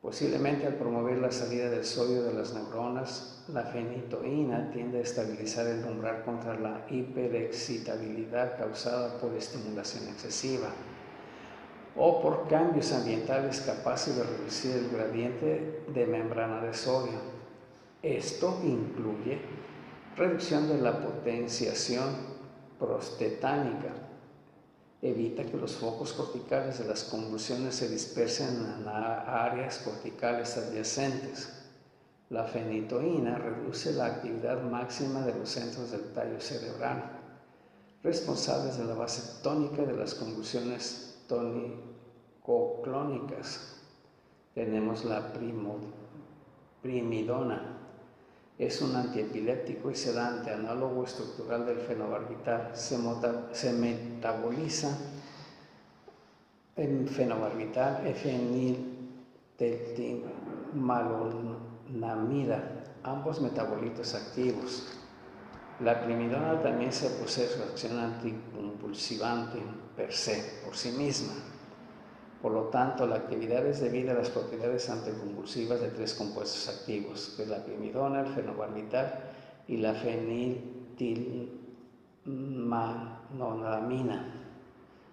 Posiblemente al promover la salida del sodio de las neuronas, la fenitoína tiende a estabilizar el umbral contra la hiperexcitabilidad causada por estimulación excesiva o por cambios ambientales capaces de reducir el gradiente de membrana de sodio. Esto incluye reducción de la potenciación prostetánica, evita que los focos corticales de las convulsiones se dispersen en áreas corticales adyacentes. La fenitoína reduce la actividad máxima de los centros del tallo cerebral, responsables de la base tónica de las convulsiones tónico-clónicas. Tenemos la primidona. Es un antiepiléptico y sedante, análogo estructural del fenobarbital. Se metaboliza en fenobarbital, fenilmetilmalonamida, ambos metabolitos activos. La primidona también se posee su acción anticonvulsivante per se, por sí misma. Por lo tanto, la actividad es debida a las propiedades anticonvulsivas de 3 compuestos activos, que es la primidona, el fenobarbital y la fenilmetilmalonamina,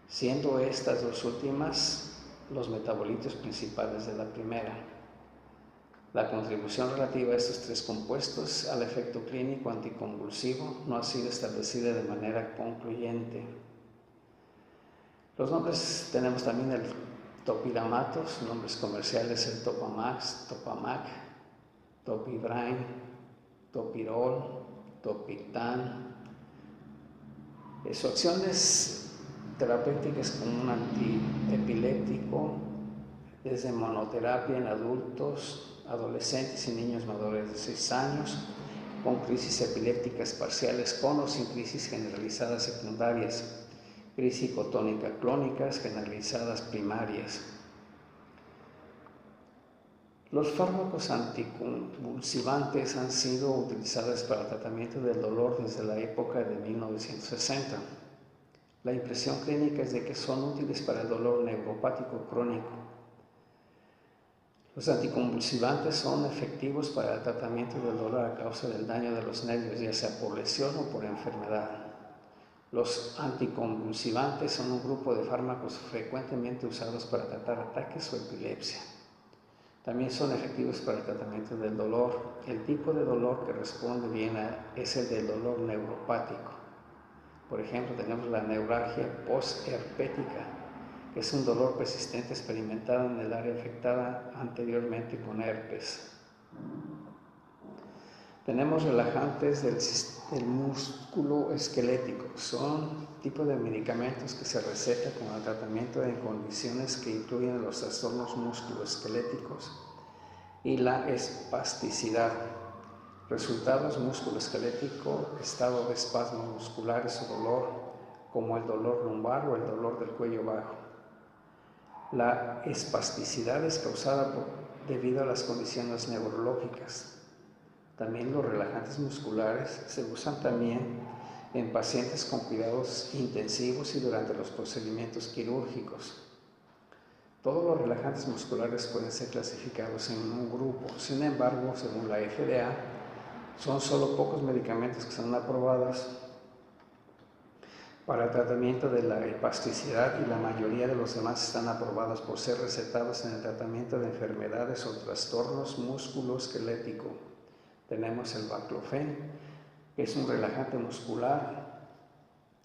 siendo estas dos últimas los metabolitos principales de la primera. La contribución relativa a estos 3 compuestos al efecto clínico anticonvulsivo no ha sido establecida de manera concluyente. Los nombres tenemos también el topiramato, sus nombres comerciales el Topamax, Topamac, Topibrain, Topirol, Topictan. Su acción es terapéutica, es como un antiepiléptico, desde monoterapia en adultos, adolescentes y niños mayores de 6 años, con crisis epilépticas parciales con o sin crisis generalizadas secundarias, crisis hipotónica clónicas generalizadas primarias. Los fármacos anticonvulsivantes han sido utilizados para el tratamiento del dolor desde la época de 1960. La impresión clínica es de que son útiles para el dolor neuropático crónico. Los anticonvulsivantes son efectivos para el tratamiento del dolor a causa del daño de los nervios, ya sea por lesión o por enfermedad. Los anticonvulsivantes son un grupo de fármacos frecuentemente usados para tratar ataques o epilepsia. También son efectivos para el tratamiento del dolor. El tipo de dolor que responde bien es el del dolor neuropático. Por ejemplo, tenemos la neuralgia postherpética, que es un dolor persistente experimentado en el área afectada anteriormente con herpes. Tenemos relajantes del músculo esquelético. Son tipos de medicamentos que se recetan con el tratamiento de condiciones que incluyen los trastornos musculoesqueléticos y la espasticidad. Resultados: músculo esquelético, estado de espasmos musculares o dolor, como el dolor lumbar o el dolor del cuello bajo. La espasticidad es causada debido a las condiciones neurológicas. También los relajantes musculares se usan también en pacientes con cuidados intensivos y durante los procedimientos quirúrgicos. Todos los relajantes musculares pueden ser clasificados en un grupo. Sin embargo, según la FDA, son solo pocos medicamentos que son aprobados para el tratamiento de la espasticidad, y la mayoría de los demás están aprobados por ser recetados en el tratamiento de enfermedades o trastornos musculoesqueléticos. Tenemos el baclofen, que es un relajante muscular,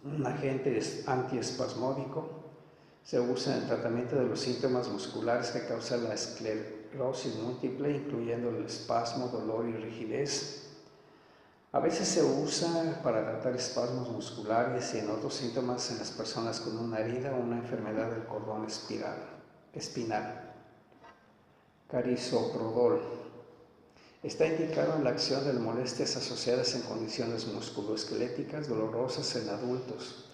un agente antiespasmódico. Se usa en el tratamiento de los síntomas musculares que causan la esclerosis múltiple, incluyendo el espasmo, dolor y rigidez. A veces se usa para tratar espasmos musculares y en otros síntomas en las personas con una herida o una enfermedad del cordón espinal. Carisoprodol. Está indicado en la acción de molestias asociadas en condiciones musculoesqueléticas dolorosas en adultos.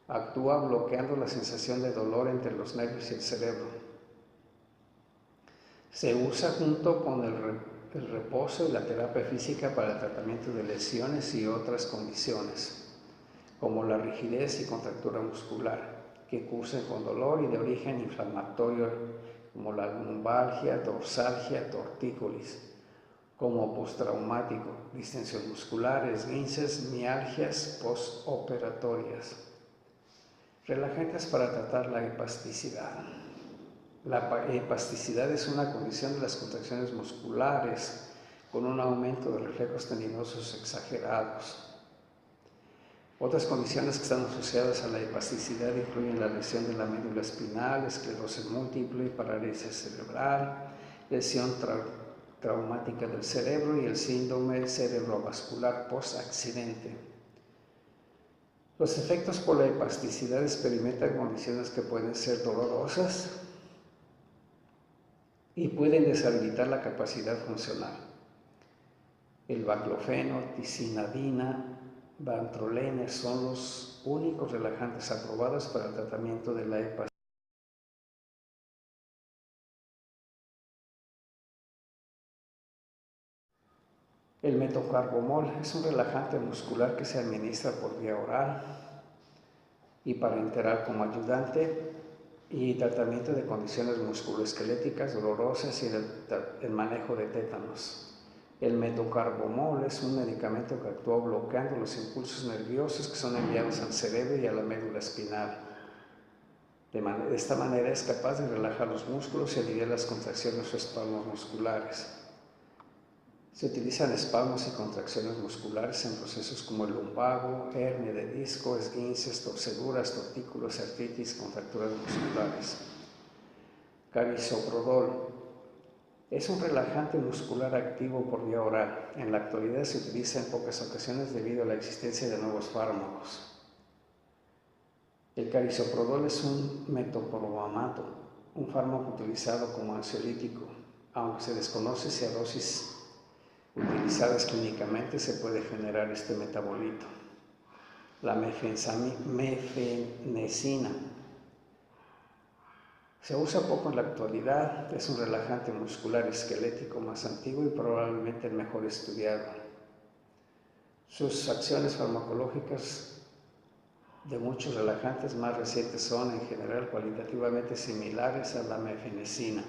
Actúa bloqueando la sensación de dolor entre los nervios y el cerebro. Se usa junto con el reposo y la terapia física para el tratamiento de lesiones y otras condiciones, como la rigidez y contractura muscular, que cursan con dolor y de origen inflamatorio, como la lumbalgia, dorsalgia, tortícolis, como postraumático, distensión muscular, esguinces, mialgias postoperatorias. Relajantes para tratar la espasticidad. La espasticidad es una condición de las contracciones musculares con un aumento de reflejos tendinosos exagerados. Otras condiciones que están asociadas a la espasticidad incluyen la lesión de la médula espinal, esclerosis múltiple, parálisis cerebral, lesión traumática del cerebro y el síndrome cerebrovascular post-accidente. Los efectos por la espasticidad experimentan condiciones que pueden ser dolorosas y pueden deshabilitar la capacidad funcional. El baclofeno, tisinadina, bantrolene son los únicos relajantes aprobados para el tratamiento de la espasticidad. El metocarbamol es un relajante muscular que se administra por vía oral y parenteral como ayudante y tratamiento de condiciones musculoesqueléticas dolorosas y el manejo de tétanos. El metocarbamol es un medicamento que actúa bloqueando los impulsos nerviosos que son enviados al cerebro y a la médula espinal. De esta manera es capaz de relajar los músculos y aliviar las contracciones o espasmos musculares. Se utilizan espasmos y contracciones musculares en procesos como el lumbago, hernia de disco, esguinces, torceduras, tortícolis, artritis, contracturas musculares. Carisoprodol es un relajante muscular activo por vía oral. En la actualidad se utiliza en pocas ocasiones debido a la existencia de nuevos fármacos. El carisoprodol es un metoprolamato, un fármaco utilizado como ansiolítico, aunque se desconoce si a dosis utilizadas clínicamente se puede generar este metabolito. La mefenecina se usa poco en la actualidad, es un relajante muscular esquelético más antiguo y probablemente el mejor estudiado. Sus acciones farmacológicas de muchos relajantes más recientes son en general cualitativamente similares a la mefenecina.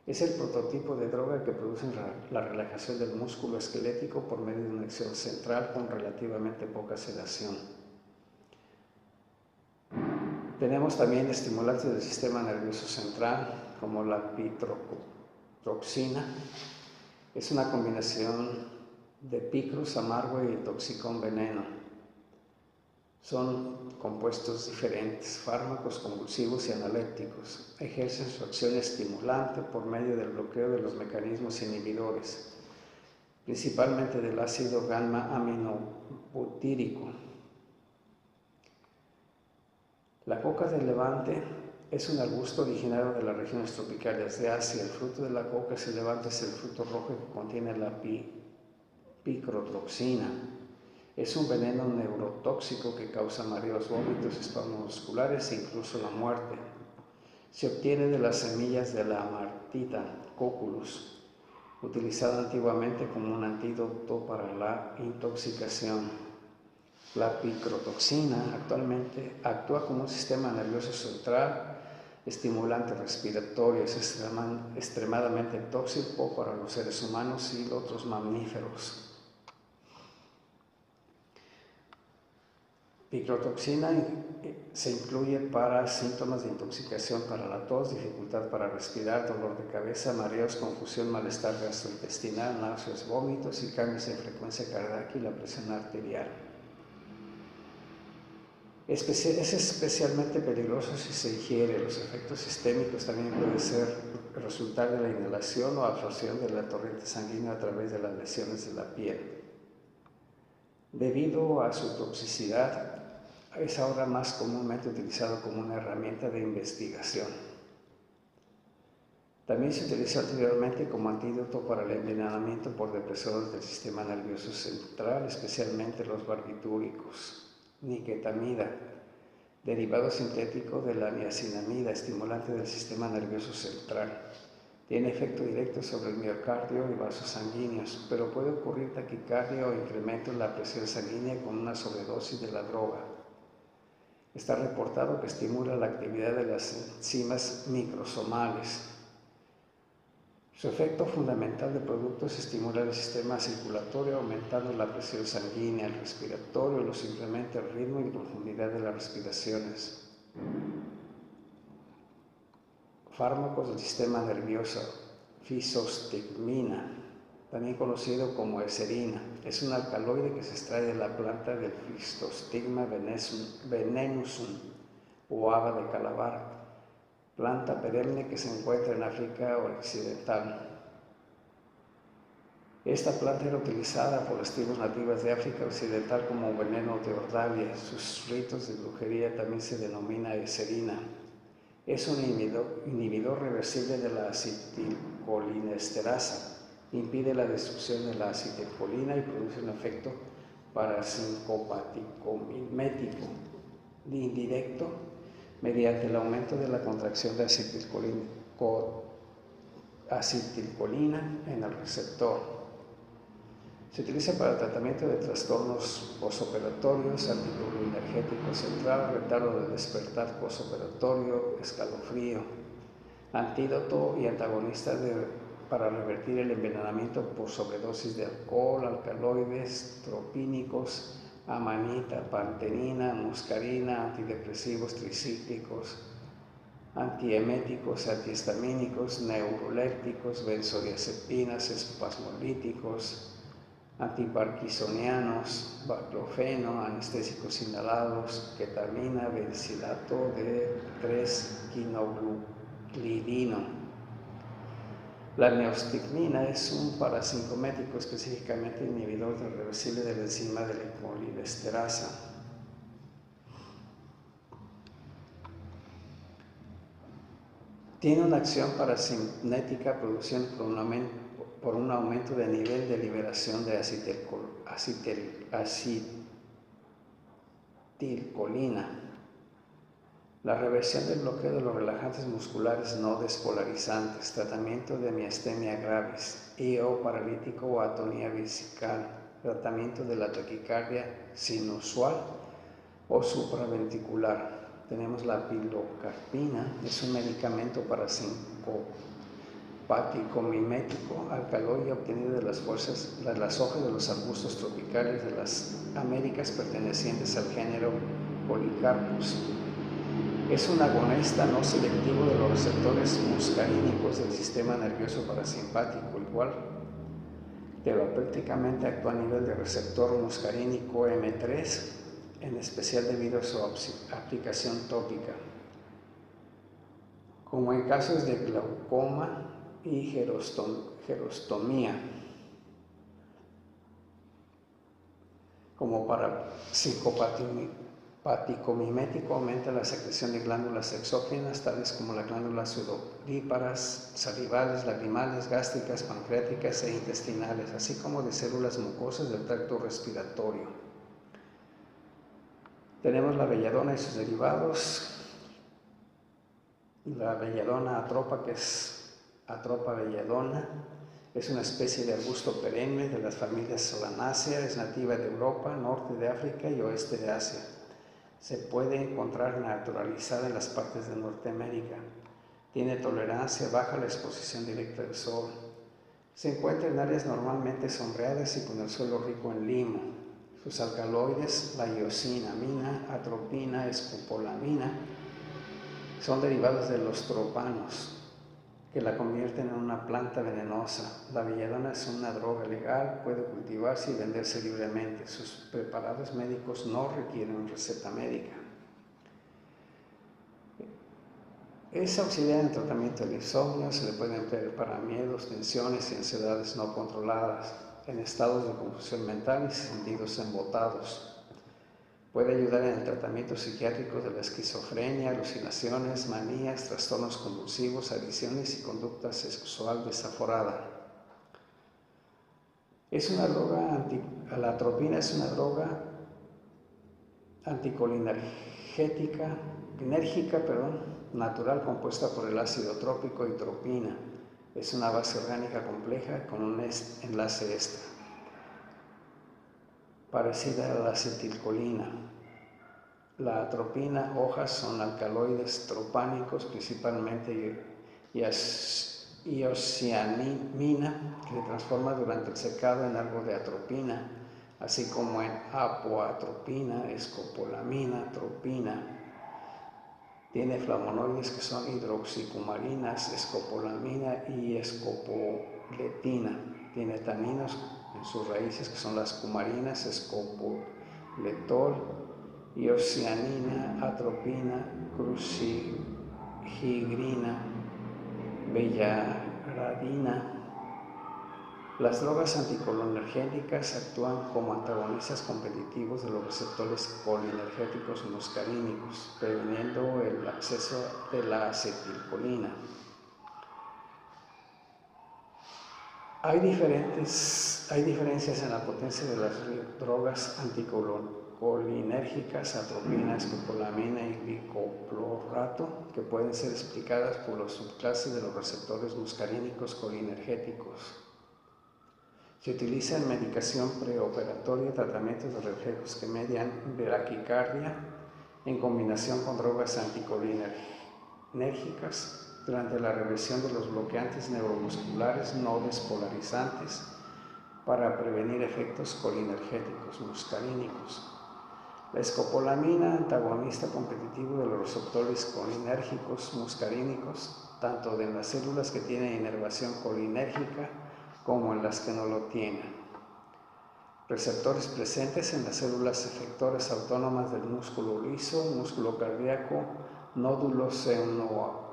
Es el prototipo de droga que produce la relajación del músculo esquelético por medio de una acción central con relativamente poca sedación. Tenemos también estimulantes del sistema nervioso central, como la pitroxina. Es una combinación de picrus amargo y toxicón veneno. Son compuestos diferentes, fármacos convulsivos y analéticos. Ejercen su acción estimulante por medio del bloqueo de los mecanismos inhibidores, principalmente del ácido gamma-aminobutírico. La coca de Levante es un arbusto originario de las regiones tropicales de Asia. El fruto de la coca de Levante es el fruto rojo que contiene la picrotoxina. Es un veneno neurotóxico que causa mareos, vómitos, espasmos musculares e incluso la muerte. Se obtiene de las semillas de la amartita, Cuculus, utilizada antiguamente como un antídoto para la intoxicación. La picrotoxina actualmente actúa como un sistema nervioso central, estimulante respiratorio, es extremadamente tóxico para los seres humanos y otros mamíferos. Piclotoxina se incluye para síntomas de intoxicación para la tos, dificultad para respirar, dolor de cabeza, mareos, confusión, malestar gastrointestinal, náuseas, vómitos y cambios en frecuencia cardíaca y la presión arterial. Es especialmente peligroso si se ingiere. Los efectos sistémicos también pueden ser resultar de la inhalación o absorción de la torrente sanguínea a través de las lesiones de la piel. Debido a su toxicidad, es ahora más comúnmente utilizado como una herramienta de investigación. También se utilizó anteriormente como antídoto para el envenenamiento por depresores del sistema nervioso central, especialmente los barbitúricos. Niquetamida, derivado sintético de la niacinamida, estimulante del sistema nervioso central. Tiene efecto directo sobre el miocardio y vasos sanguíneos, pero puede ocurrir taquicardia o incremento en la presión sanguínea con una sobredosis de la droga. Está reportado que estimula la actividad de las enzimas microsomales. Su efecto fundamental del producto es estimular el sistema circulatorio, aumentando la presión sanguínea, el respiratorio, los incrementa el ritmo y profundidad de las respiraciones. Fármacos del sistema nervioso. Fisostigmina, también conocido como eserina, es un alcaloide que se extrae de la planta del Fisostigma venenusum o haba de calabar, planta perenne que se encuentra en África occidental. Esta planta era utilizada por las tribus nativas de África occidental como veneno de ordalia. Sus ritos de brujería también se denomina eserina. Es un inhibidor reversible de la acetilcolinesterasa. Impide la destrucción de la acetilcolina y produce un efecto parasimpático-mimético indirecto mediante el aumento de la contracción de acetilcolina en el receptor. Se utiliza para el tratamiento de trastornos posoperatorios, anticholinergético central, retardo de despertar posoperatorio, escalofrío, antídoto y antagonista para revertir el envenenamiento por sobredosis de alcohol, alcaloides, tropínicos, amanita, pantenina, muscarina, antidepresivos tricíclicos, antieméticos, antihistamínicos, neurolépticos, benzodiazepinas, espasmolíticos, antiparkinsonianos, baclofeno, anestésicos inhalados, ketamina, bencilato de 3-quinoglucidino. La neostigmina es un parapsicomético específicamente inhibidor del reversible de la enzima de la colinesterasa. Tiene una acción parasinética producción por un aumento de nivel de liberación de acetilcolina. La reversión del bloqueo de los relajantes musculares no despolarizantes, tratamiento de miastenia gravis, o paralítico o atonía vesical, tratamiento de la taquicardia sinusual o supraventricular. Tenemos la pilocarpina, es un medicamento para simpático-mimético, alcaloide obtenido de las hojas de los arbustos tropicales de las Américas pertenecientes al género Polycarpus. Es un agonista no selectivo de los receptores muscarínicos del sistema nervioso parasimpático, el cual terapéuticamente actúa a nivel de receptor muscarínico M3, en especial debido a su aplicación tópica, como en casos de glaucoma y gerostomía, como para psicopaticomimimético aumenta la secreción de glándulas exógenas, tales como las glándulas sudoríparas, salivales, lagrimales, gástricas, pancreáticas e intestinales, así como de células mucosas del tracto respiratorio. Tenemos la belladona y sus derivados. La belladona atropa, que es Atropa belladona, es una especie de arbusto perenne de las familias Solanaceae, es nativa de Europa, norte de África y oeste de Asia. Se puede encontrar naturalizada en las partes de Norteamérica. Tiene tolerancia baja a la exposición directa del sol. Se encuentra en áreas normalmente sombreadas y con el suelo rico en limo. Sus alcaloides, la iosinamina, atropina, escopolamina, son derivados de los tropanos, que la convierten en una planta venenosa. La belladona es una droga legal, puede cultivarse y venderse libremente. Sus preparados médicos no requieren receta médica. Es auxiliar en el tratamiento del insomnio, se le puede emplear para miedos, tensiones y ansiedades no controladas, en estados de confusión mental y sentidos embotados. Puede ayudar en el tratamiento psiquiátrico de la esquizofrenia, alucinaciones, manías, trastornos convulsivos, adicciones y conducta sexual desaforada. La atropina es una droga anticolinérgica, natural, compuesta por el ácido trópico y tropina. Es una base orgánica compleja con un enlace éster, parecida a la acetilcolina. La atropina, hojas son alcaloides tropánicos, principalmente iosinamina, que se transforma durante el secado en algo de atropina, así como en apoatropina, escopolamina, tropina. Tiene flavonoides que son hidroxicumarinas, escopolamina y escopoletina. Tiene taninos en sus raíces que son las cumarinas, escopoletol, iosinamina, atropina, crucigrina, bellaradina. Las drogas anticolinergéticas actúan como antagonistas competitivos de los receptores colinergéticos muscarínicos, previniendo el acceso de la acetilcolina. Hay diferencias en la potencia de las drogas anticolinérgicas, atropina, escopolamina y glicoplorato, que pueden ser explicadas por las subclases de los receptores muscarínicos colinergéticos. Se utiliza en medicación preoperatoria, tratamientos de reflejos que median braquicardia, en combinación con drogas anticolinérgicas, durante la reversión de los bloqueantes neuromusculares no despolarizantes, para prevenir efectos colinergéticos muscarínicos. La escopolamina, antagonista competitivo de los receptores colinérgicos muscarínicos, tanto en las células que tienen inervación colinérgica como en las que no lo tienen. Receptores presentes en las células efectoras autónomas del músculo liso, músculo cardíaco, nódulo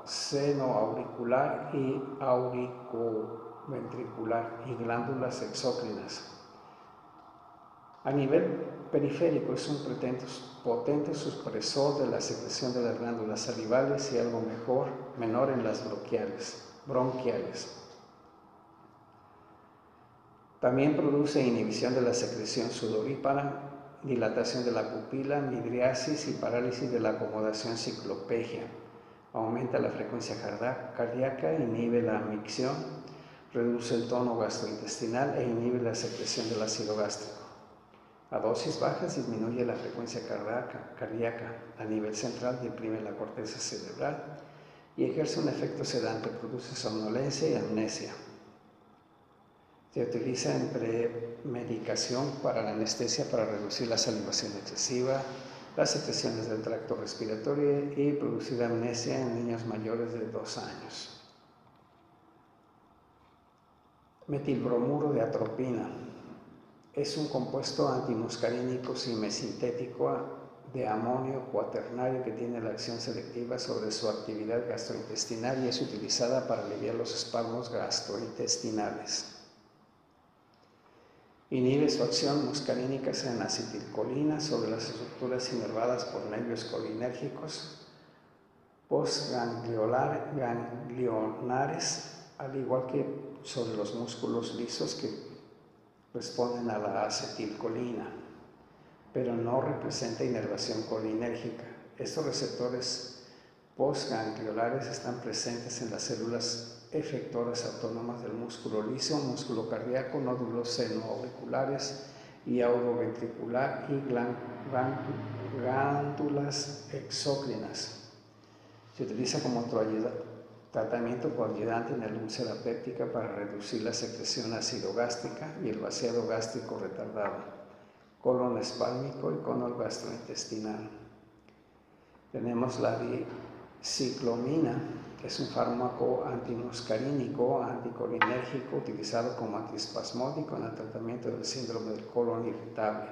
senoauricular y auriculoventricular y glándulas exócrinas. A nivel periférico es un potente supresor de la secreción de las glándulas salivales y algo menor en las bronquiales. También produce inhibición de la secreción sudorípara, dilatación de la pupila, midriasis y parálisis de la acomodación ciclopegia. Aumenta la frecuencia cardíaca, inhibe la micción, reduce el tono gastrointestinal e inhibe la secreción del ácido gástrico. A dosis bajas disminuye la frecuencia cardíaca. A nivel central deprime la corteza cerebral y ejerce un efecto sedante, produce somnolencia y amnesia. Se utiliza en premedicación para la anestesia para reducir la salivación excesiva, las secreciones del tracto respiratorio y producir amnesia en niños mayores de 2 años. Metilbromuro de atropina es un compuesto antimuscarínico semisintético de amonio cuaternario que tiene la acción selectiva sobre su actividad gastrointestinal y es utilizada para aliviar los espasmos gastrointestinales. Inhibe su acción muscarínica en acetilcolina sobre las estructuras inervadas por nervios colinérgicos postganglionares, al igual que sobre los músculos lisos que responden a la acetilcolina, pero no representa inervación colinérgica. Estos receptores postgangliolares están presentes en las células efectoras autónomas del músculo liso, músculo cardíaco, nódulos senoauriculares y auroventricular y glándulas exócrinas. Se utiliza como tratamiento coadyuvante en la úlcera péptica para reducir la secreción ácido gástrica y el vaciado gástrico retardado. colon espálmico y colon gastrointestinal. Tenemos la diciclomina, que es un fármaco antimuscarínico, anticolinérgico, utilizado como antiespasmódico en el tratamiento del síndrome del colon irritable.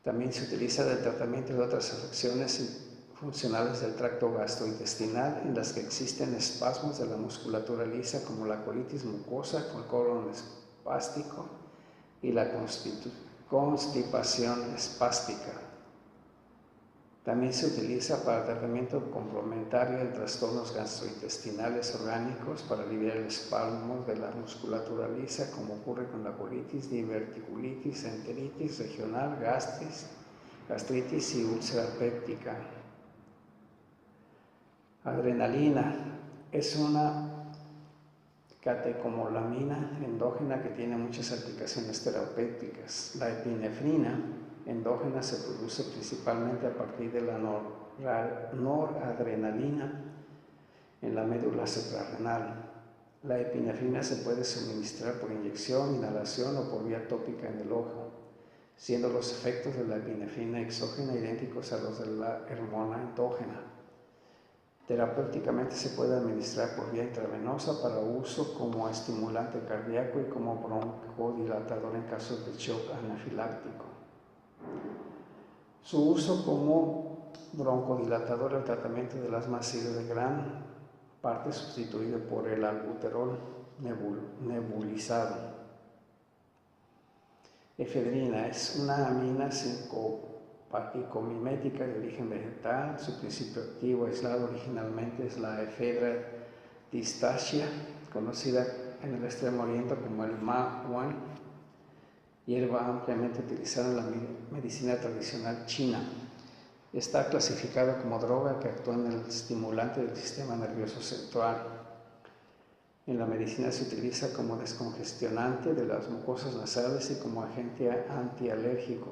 También se utiliza en el tratamiento de otras afecciones funcionales del tracto gastrointestinal en las que existen espasmos de la musculatura lisa, como la colitis mucosa con colon espástico y la constipación espástica. También se utiliza para tratamiento complementario en trastornos gastrointestinales orgánicos para aliviar el espasmo de la musculatura lisa, como ocurre con la colitis, diverticulitis, enteritis regional, gastritis y úlcera péptica. Adrenalina es una catecomolamina endógena que tiene muchas aplicaciones terapéuticas. La epinefrina endógena se produce principalmente a partir de la noradrenalina en la médula suprarrenal. La epinefrina se puede suministrar por inyección, inhalación o por vía tópica en el ojo, siendo los efectos de la epinefrina exógena idénticos a los de la hormona endógena. Terapéuticamente se puede administrar por vía intravenosa para uso como estimulante cardíaco y como broncodilatador en casos de shock anafiláctico. Su uso como broncodilatador al tratamiento del asma ha sido de gran parte sustituido por el albuterol nebulizado. Efedrina es una amina simpaticomimética de origen vegetal. Su principio activo aislado originalmente es la Ephedra distachea, conocida en el Extremo Oriente como el Ma-1, hierba ampliamente utilizada en la medicina tradicional china. Está clasificado como droga que actúa en el estimulante del sistema nervioso central. En la medicina se utiliza como descongestionante de las mucosas nasales y como agente antialérgico.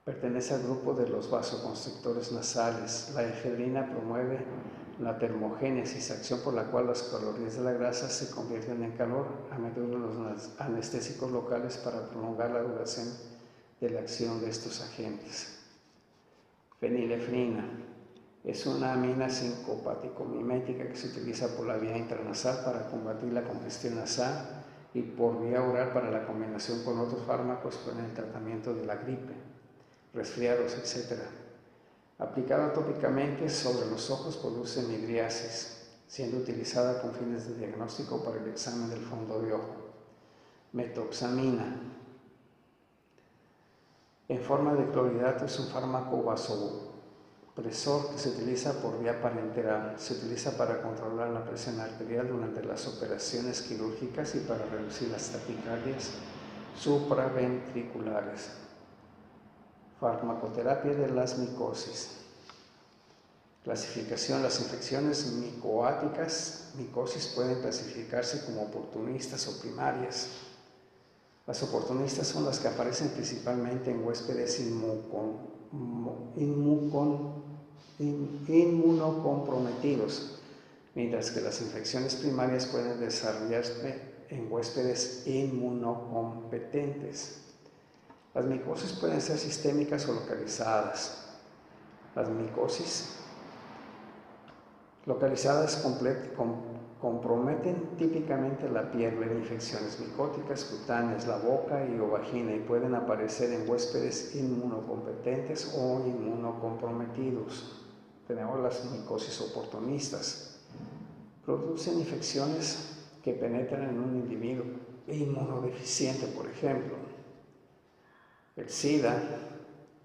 Pertenece al grupo de los vasoconstrictores nasales. La efedrina promueve la termogénesis, acción por la cual las calorías de la grasa se convierten en calor, a menudo los anestésicos locales para prolongar la duración de la acción de estos agentes. Fenilefrina es una amina sincopático-mimética que se utiliza por la vía intranasal para combatir la congestión nasal y por vía oral para la combinación con otros fármacos para el tratamiento de la gripe, resfriados, etc. Aplicada tópicamente sobre los ojos produce midriasis, siendo utilizada con fines de diagnóstico para el examen del fondo de ojo. Metoxamina, en forma de clorhidrato, es un fármaco vasopresor que se utiliza por vía parenteral. Se utiliza para controlar la presión arterial durante las operaciones quirúrgicas y para reducir las taquicardias supraventriculares. Farmacoterapia de las micosis. Clasificación. Las infecciones micoáticas, micosis, pueden clasificarse como oportunistas o primarias. Las oportunistas son las que aparecen principalmente en huéspedes inmunocomprometidos, mientras que las infecciones primarias pueden desarrollarse en huéspedes inmunocompetentes. Las micosis pueden ser sistémicas o localizadas. Las micosis localizadas comprometen típicamente la piel en infecciones micóticas cutáneas, la boca y o vagina, y pueden aparecer en huéspedes inmunocompetentes o inmunocomprometidos. Tenemos las micosis oportunistas. Producen infecciones que penetran en un individuo inmunodeficiente, por ejemplo. El SIDA,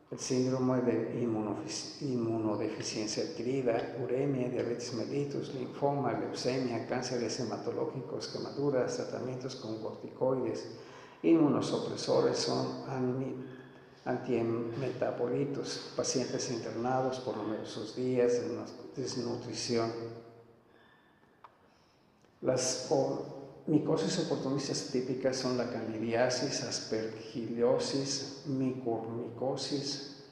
el síndrome de inmunodeficiencia adquirida, uremia, diabetes mellitus, linfoma, leucemia, cánceres hematológicos, quemaduras, tratamientos con corticoides, inmunosupresores, son antimetabolitos, pacientes internados por numerosos días de desnutrición. Las micosis oportunistas típicas son la candidiasis, aspergillosis, micomycosis,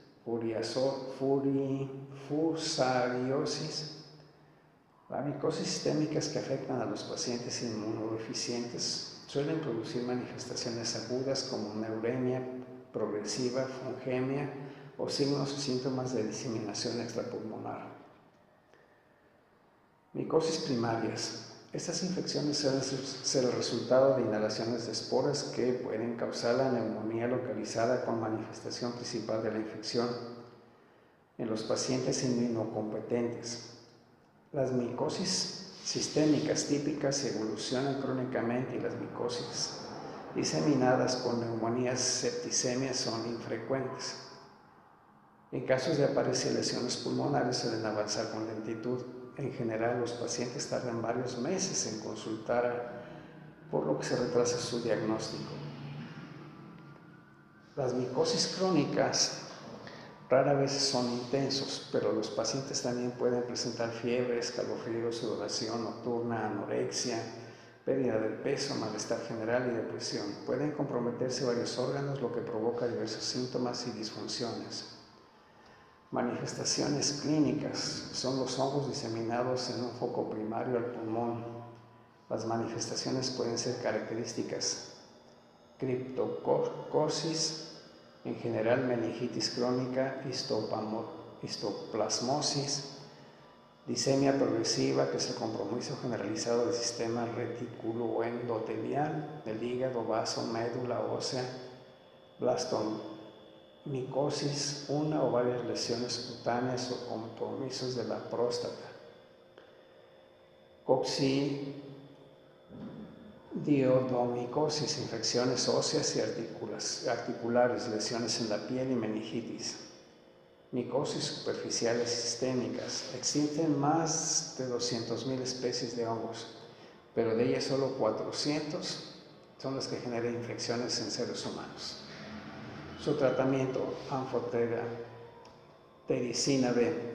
fusariosis. Las micosis sistémicas que afectan a los pacientes inmunodeficientes Suelen producir manifestaciones agudas como neuremia progresiva, fungemia o signos o síntomas de diseminación extrapulmonar. Micosis primarias. Estas infecciones suelen ser el resultado de inhalaciones de esporas que pueden causar la neumonía localizada con manifestación principal de la infección en los pacientes inmunocompetentes. Las micosis sistémicas típicas evolucionan crónicamente y las micosis diseminadas con neumonías septicemias son infrecuentes. En casos de aparecer lesiones pulmonares suelen avanzar con lentitud. En general, los pacientes tardan varios meses en consultar, por lo que se retrasa su diagnóstico. Las micosis crónicas rara vez son intensos, pero los pacientes también pueden presentar fiebre, escalofríos, sudoración nocturna, anorexia, pérdida de peso, malestar general y depresión. Pueden comprometerse varios órganos, lo que provoca diversos síntomas y disfunciones. Manifestaciones clínicas son los hongos diseminados en un foco primario al pulmón. Las manifestaciones pueden ser características: criptocosis, en general meningitis crónica, histoplasmosis, disemia progresiva, que es el compromiso generalizado del sistema reticuloendotelial, del hígado, vaso, médula ósea, micosis, una o varias lesiones cutáneas o compromisos de la próstata. Coccidioidomicosis, infecciones óseas y articulares, lesiones en la piel y meningitis. Micosis superficiales sistémicas. Existen más de 200.000 especies de hongos, pero de ellas solo 400 son las que generan infecciones en seres humanos. Su tratamiento: anfotericina B.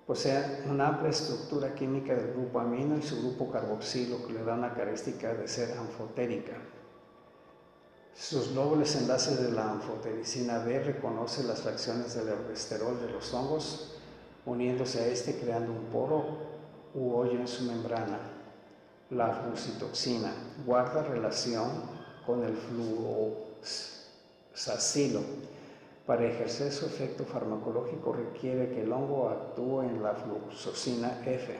Posee una amplia estructura química del grupo amino y su grupo carboxilo, que le da una característica de ser anfotérica. Sus nobles enlaces de la anfotericina B reconocen las fracciones del ergosterol de los hongos, uniéndose a este creando un poro u hoyo en su membrana. La flucitoxina guarda relación con el fluoxacilo. Para ejercer su efecto farmacológico requiere que el hongo actúe en la fluoxacina F.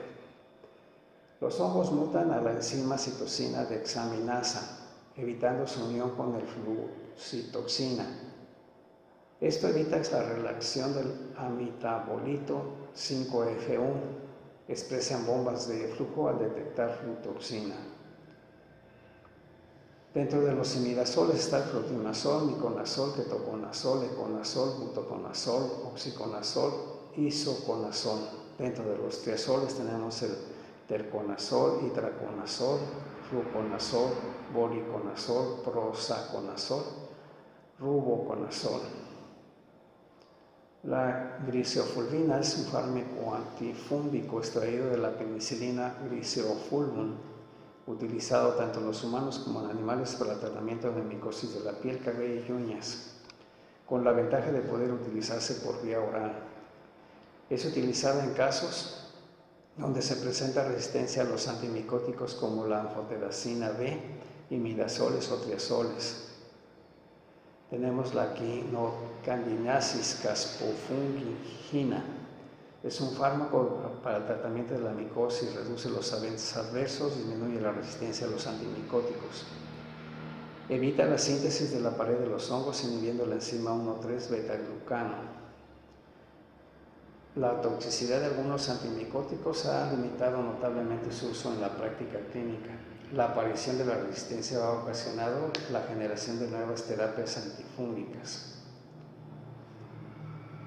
Los hongos mutan a la enzima citosina dexaminasa, evitando su unión con el flucitoxina. Esto evita la reacción del amitabolito 5F1. Expresan bombas de flujo al detectar flutoxina. Dentro de los imidazoles está el fluconazol, miconazol, ketoconazol, econazol, butoconazol, oxiconazol, isoconazol. Dentro de los triazoles tenemos el terconazol, itraconazol, fluconazol, voriconazol, prosaconazol, ruboconazol. La griseofulvina es un fármaco antifúngico extraído de la penicilina Griseofulvum, utilizado tanto en los humanos como en animales para el tratamiento de micosis de la piel, cabello y uñas, con la ventaja de poder utilizarse por vía oral. Es utilizada en casos donde se presenta resistencia a los antimicóticos como la anfotericina B, imidazoles o triazoles. Tenemos la quinocandinasis caspofungina. Es un fármaco para el tratamiento de la micosis, reduce los eventos adversos, disminuye la resistencia a los antimicóticos. Evita la síntesis de la pared de los hongos inhibiendo la enzima 1,3 beta-glucano. La toxicidad de algunos antimicóticos ha limitado notablemente su uso en la práctica clínica. La aparición de la resistencia ha ocasionado la generación de nuevas terapias antifúngicas.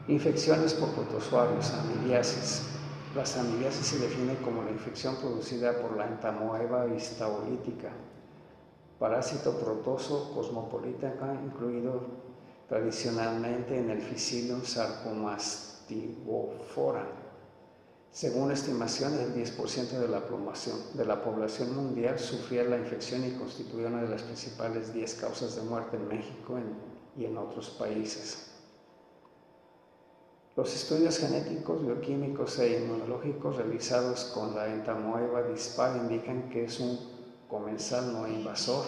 Infecciones por protozoarios, amibiasis. Las amibiasis se definen como la infección producida por la entamoeba histaolítica, parásito protozo cosmopolita, incluido tradicionalmente en el Phycillium sarcomastivofora. Según estimaciones, el 10% de la población mundial sufría la infección y constituía una de las principales 10 causas de muerte en México y en otros países. Los estudios genéticos, bioquímicos e inmunológicos realizados con la entamoeba dispar indican que es un comensal no invasor,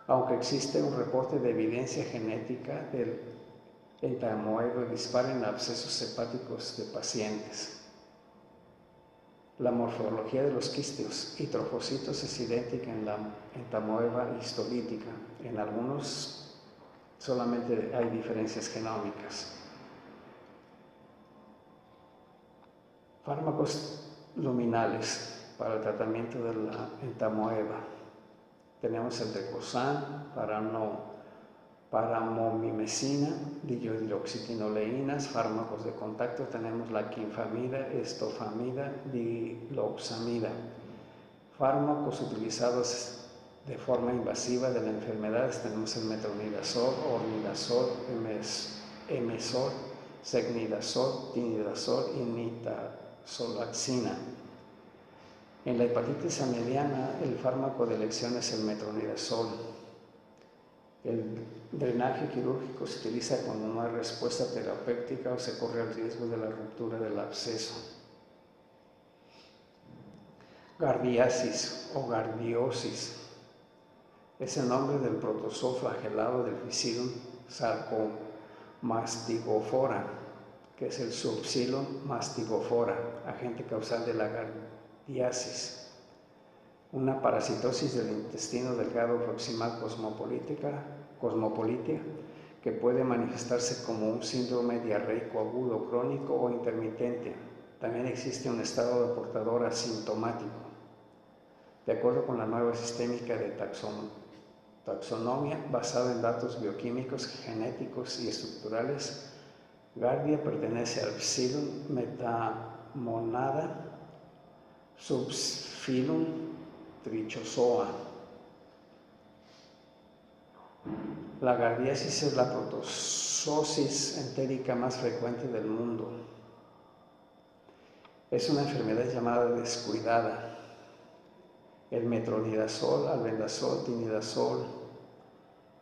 aunque existe un reporte de evidencia genética del entamoeba dispara en abscesos hepáticos de pacientes. La morfología de los quistes y trofocitos es idéntica en la entamoeba histolítica. En algunos solamente hay diferencias genómicas. Fármacos luminales para el tratamiento de la entamoeba. Tenemos el Decosan, paramomimesina, dihidroxitinoleínas, fármacos de contacto. Tenemos la quinfamida, estofamida, diloxamida. Fármacos utilizados de forma invasiva de las enfermedades. Tenemos el metronidazol, ornidazol, emesol, secnidazol, tinidazol y nitazoxanida. En la hepatitis mediana, el fármaco de elección es el metronidazol. El drenaje quirúrgico se utiliza cuando no hay respuesta terapéutica o se corre el riesgo de la ruptura del absceso. Gardiasis o gardiosis es el nombre del protozoo flagelado del Physarum sarcomastigofora, que es el subxilum mastigofora, agente causal de la gardiasis. Una parasitosis del intestino delgado proximal cosmopolita que puede manifestarse como un síndrome diarreico agudo, crónico o intermitente. También existe un estado de portador asintomático. De acuerdo con la nueva sistémica de taxonomía basada en datos bioquímicos, genéticos y estructurales, Gardia pertenece al Physarum metamonada, subphylum Trichozoa. La gardiasis es la protozoosis entérica más frecuente del mundo. Es una enfermedad llamada descuidada. El metronidazol, albendazol, tinidazol,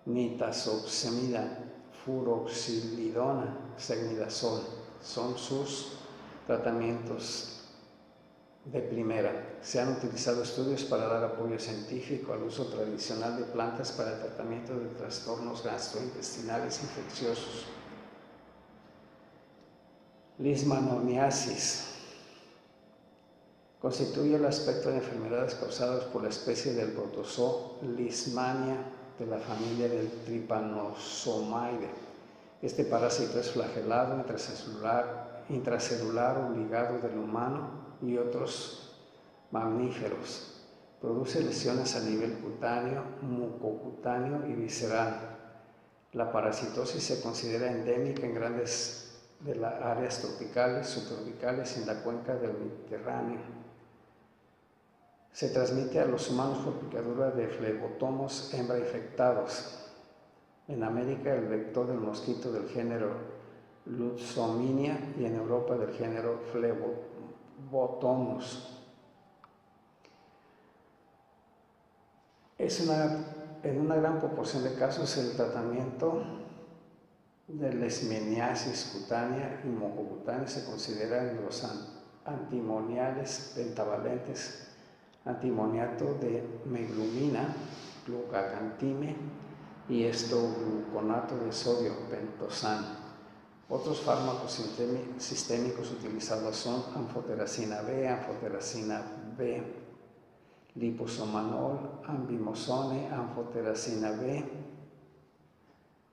nitazoxanida, furoxilidona, secnidazol son sus tratamientos de primera. Se han utilizado estudios para dar apoyo científico al uso tradicional de plantas para el tratamiento de trastornos gastrointestinales infecciosos. Leishmaniasis constituye el aspecto de enfermedades causadas por la especie del protozoo Leishmania de la familia del Trypanosomidae. Este parásito es flagelado intracelular obligado del humano y otros mamíferos. Produce lesiones a nivel cutáneo, mucocutáneo y visceral. La parasitosis se considera endémica en grandes de las áreas tropicales, subtropicales y en la cuenca del Mediterráneo. Se transmite a los humanos por picadura de flebotomos hembra infectados. En América, el vector del mosquito del género Luxominia y en Europa del género Flebotomus. En una gran proporción de casos, el tratamiento de leishmaniasis cutánea y mucocutánea se considera en los antimoniales pentavalentes, antimoniato de meglumina, glutacantime y estogluconato de sodio, pentosan. Otros fármacos sistémicos utilizados son anfoteracina B, liposomanol, ambimosone, anfoteracina B,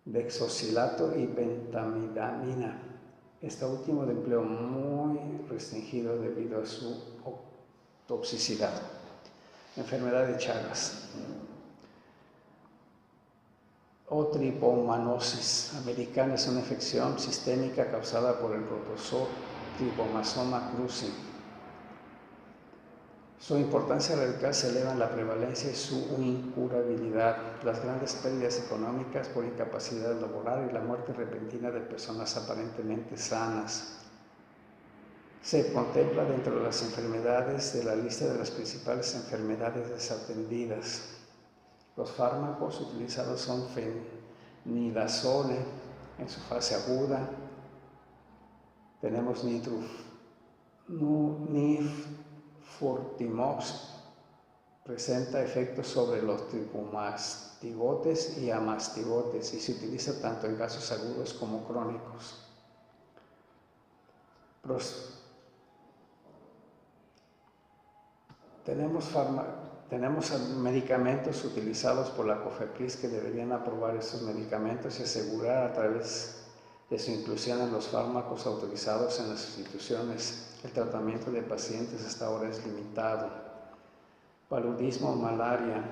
dexosilato y pentamidamina. Este último de empleo muy restringido debido a su toxicidad. Enfermedad de Chagas o tripomanosis americana es una infección sistémica causada por el protozoo Trypanosoma cruzi. Su importancia radical se eleva en la prevalencia y su incurabilidad, las grandes pérdidas económicas por incapacidad laboral y la muerte repentina de personas aparentemente sanas. Se contempla dentro de las enfermedades de la lista de las principales enfermedades desatendidas. Los fármacos utilizados son fenidazole en su fase aguda. Tenemos nifurtimox presenta efectos sobre los tricomastigotes y amastigotes y se utiliza tanto en casos agudos como crónicos. Tenemos medicamentos utilizados por la COFEPRIS que deberían aprobar esos medicamentos y asegurar a través de su inclusión en los fármacos autorizados en las instituciones. El tratamiento de pacientes hasta ahora es limitado. Paludismo, malaria,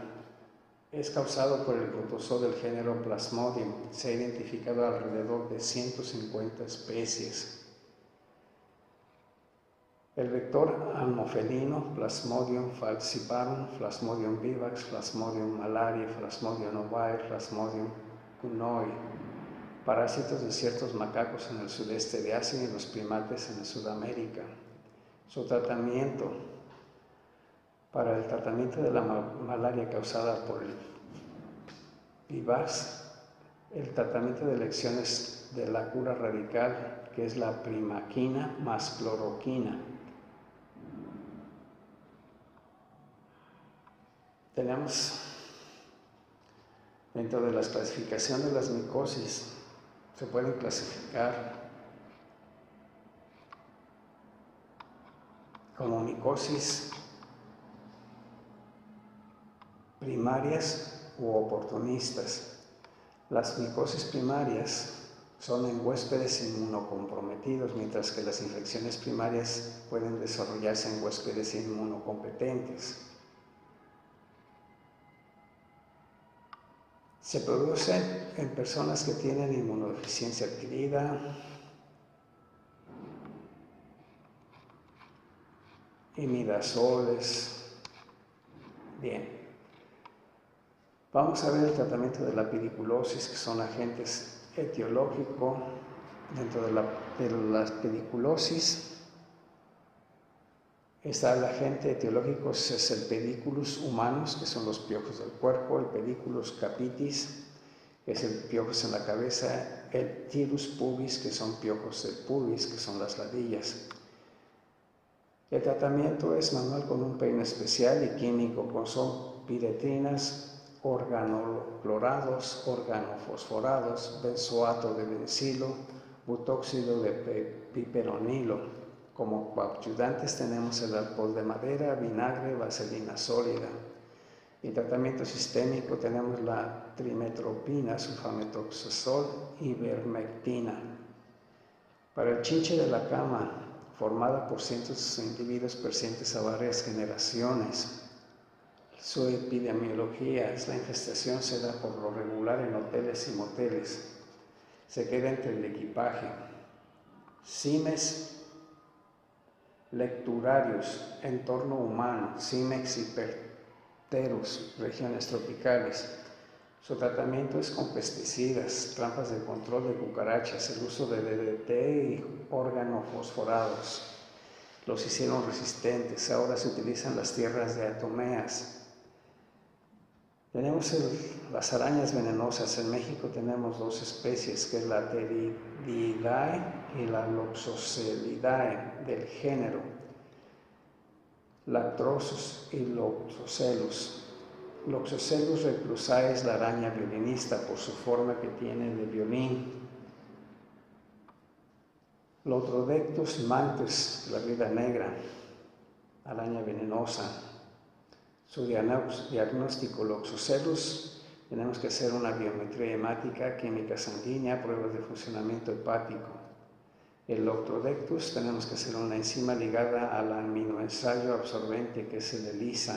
es causado por el protozoo del género Plasmodium. Se ha identificado alrededor de 150 especies. El vector anofelino, Plasmodium falciparum, Plasmodium vivax, Plasmodium malariae, Plasmodium ovae, Plasmodium cunoi, parásitos de ciertos macacos en el sudeste de Asia y los primates en Sudamérica. Su tratamiento: para el tratamiento de la malaria causada por el vivax, el tratamiento de elecciones de la cura radical, que es la primaquina más cloroquina. Tenemos dentro de la clasificación de las micosis, se pueden clasificar como micosis primarias u oportunistas. Las micosis primarias son en huéspedes inmunocomprometidos, mientras que las infecciones primarias pueden desarrollarse en huéspedes inmunocompetentes. Se produce en personas que tienen inmunodeficiencia adquirida, imidazoles. Bien, vamos a ver el tratamiento de la pediculosis, que son agentes etiológicos. Dentro de la pediculosis está el agente etiológico, es el pediculus humanus, que son los piojos del cuerpo, el pediculus capitis, que es el piojos en la cabeza, el tirus pubis, que son piojos del pubis, que son las ladillas. El tratamiento es manual con un peine especial y químico, son piretrinas, organoclorados, organofosforados, benzoato de bencilo, butóxido de piperonilo. Como coadyuvantes tenemos el alcohol de madera, vinagre, vaselina sólida. En tratamiento sistémico tenemos la trimetropina, sulfamethoxazol y ivermectina. Para el chinche de la cama, formada por cientos de individuos pertenecientes a varias generaciones, su epidemiología es la infestación se da por lo regular en hoteles y moteles. Se queda entre el equipaje. Cimes lecturarius, entorno humano, Cimex hiperterus, regiones tropicales. Su tratamiento es con pesticidas, trampas de control de cucarachas, el uso de DDT y organofosforados. Los hicieron resistentes, ahora se utilizan las tierras de atomeas. Tenemos las arañas venenosas. En México tenemos dos especies, que es la Theridiidae y la Loxoscelidae del género Lactrosus y Loxoscelus. Loxoscelus reclusae es la araña violinista por su forma que tiene de violín. Lotrodectus mantis, la viuda negra, araña venenosa. Su diagnóstico: Loxoscelus, tenemos que hacer una biometría hemática, química sanguínea, pruebas de funcionamiento hepático. El Lotrodectus, tenemos que hacer una enzima ligada al aminoensayo absorbente, que es el ELISA.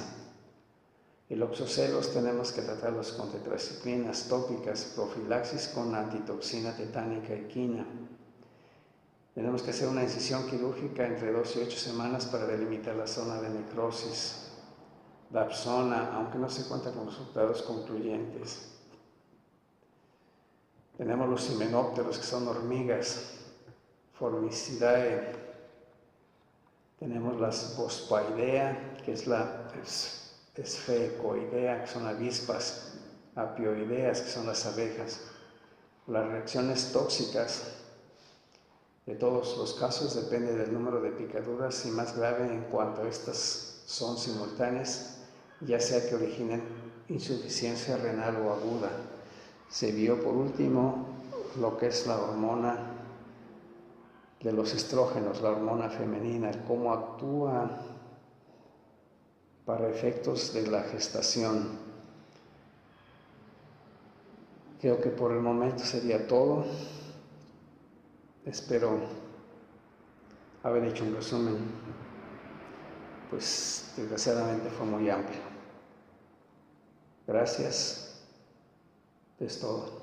El Loxoscelus, tenemos que tratarlos con tetracicrinas tópicas, profilaxis con antitoxina tetánica equina. Tenemos que hacer una incisión quirúrgica entre 2 y 8 semanas para delimitar la zona de necrosis. Dapsona, aunque no se cuenta con resultados concluyentes. Tenemos los himenópteros, que son hormigas, Formicidae. Tenemos las Bospaidea, que es la Esfecoidea, que son avispas, Apioideas, que son las abejas. Las reacciones tóxicas de todos los casos depende del número de picaduras y más grave en cuanto a estas son simultáneas ya sea que originen insuficiencia renal o aguda. Se vio por último lo que es la hormona de los estrógenos, la hormona femenina, cómo actúa para efectos de la gestación. Creo que por el momento sería todo. Espero haber hecho un resumen, pues desgraciadamente fue muy amplio. Gracias, es todo.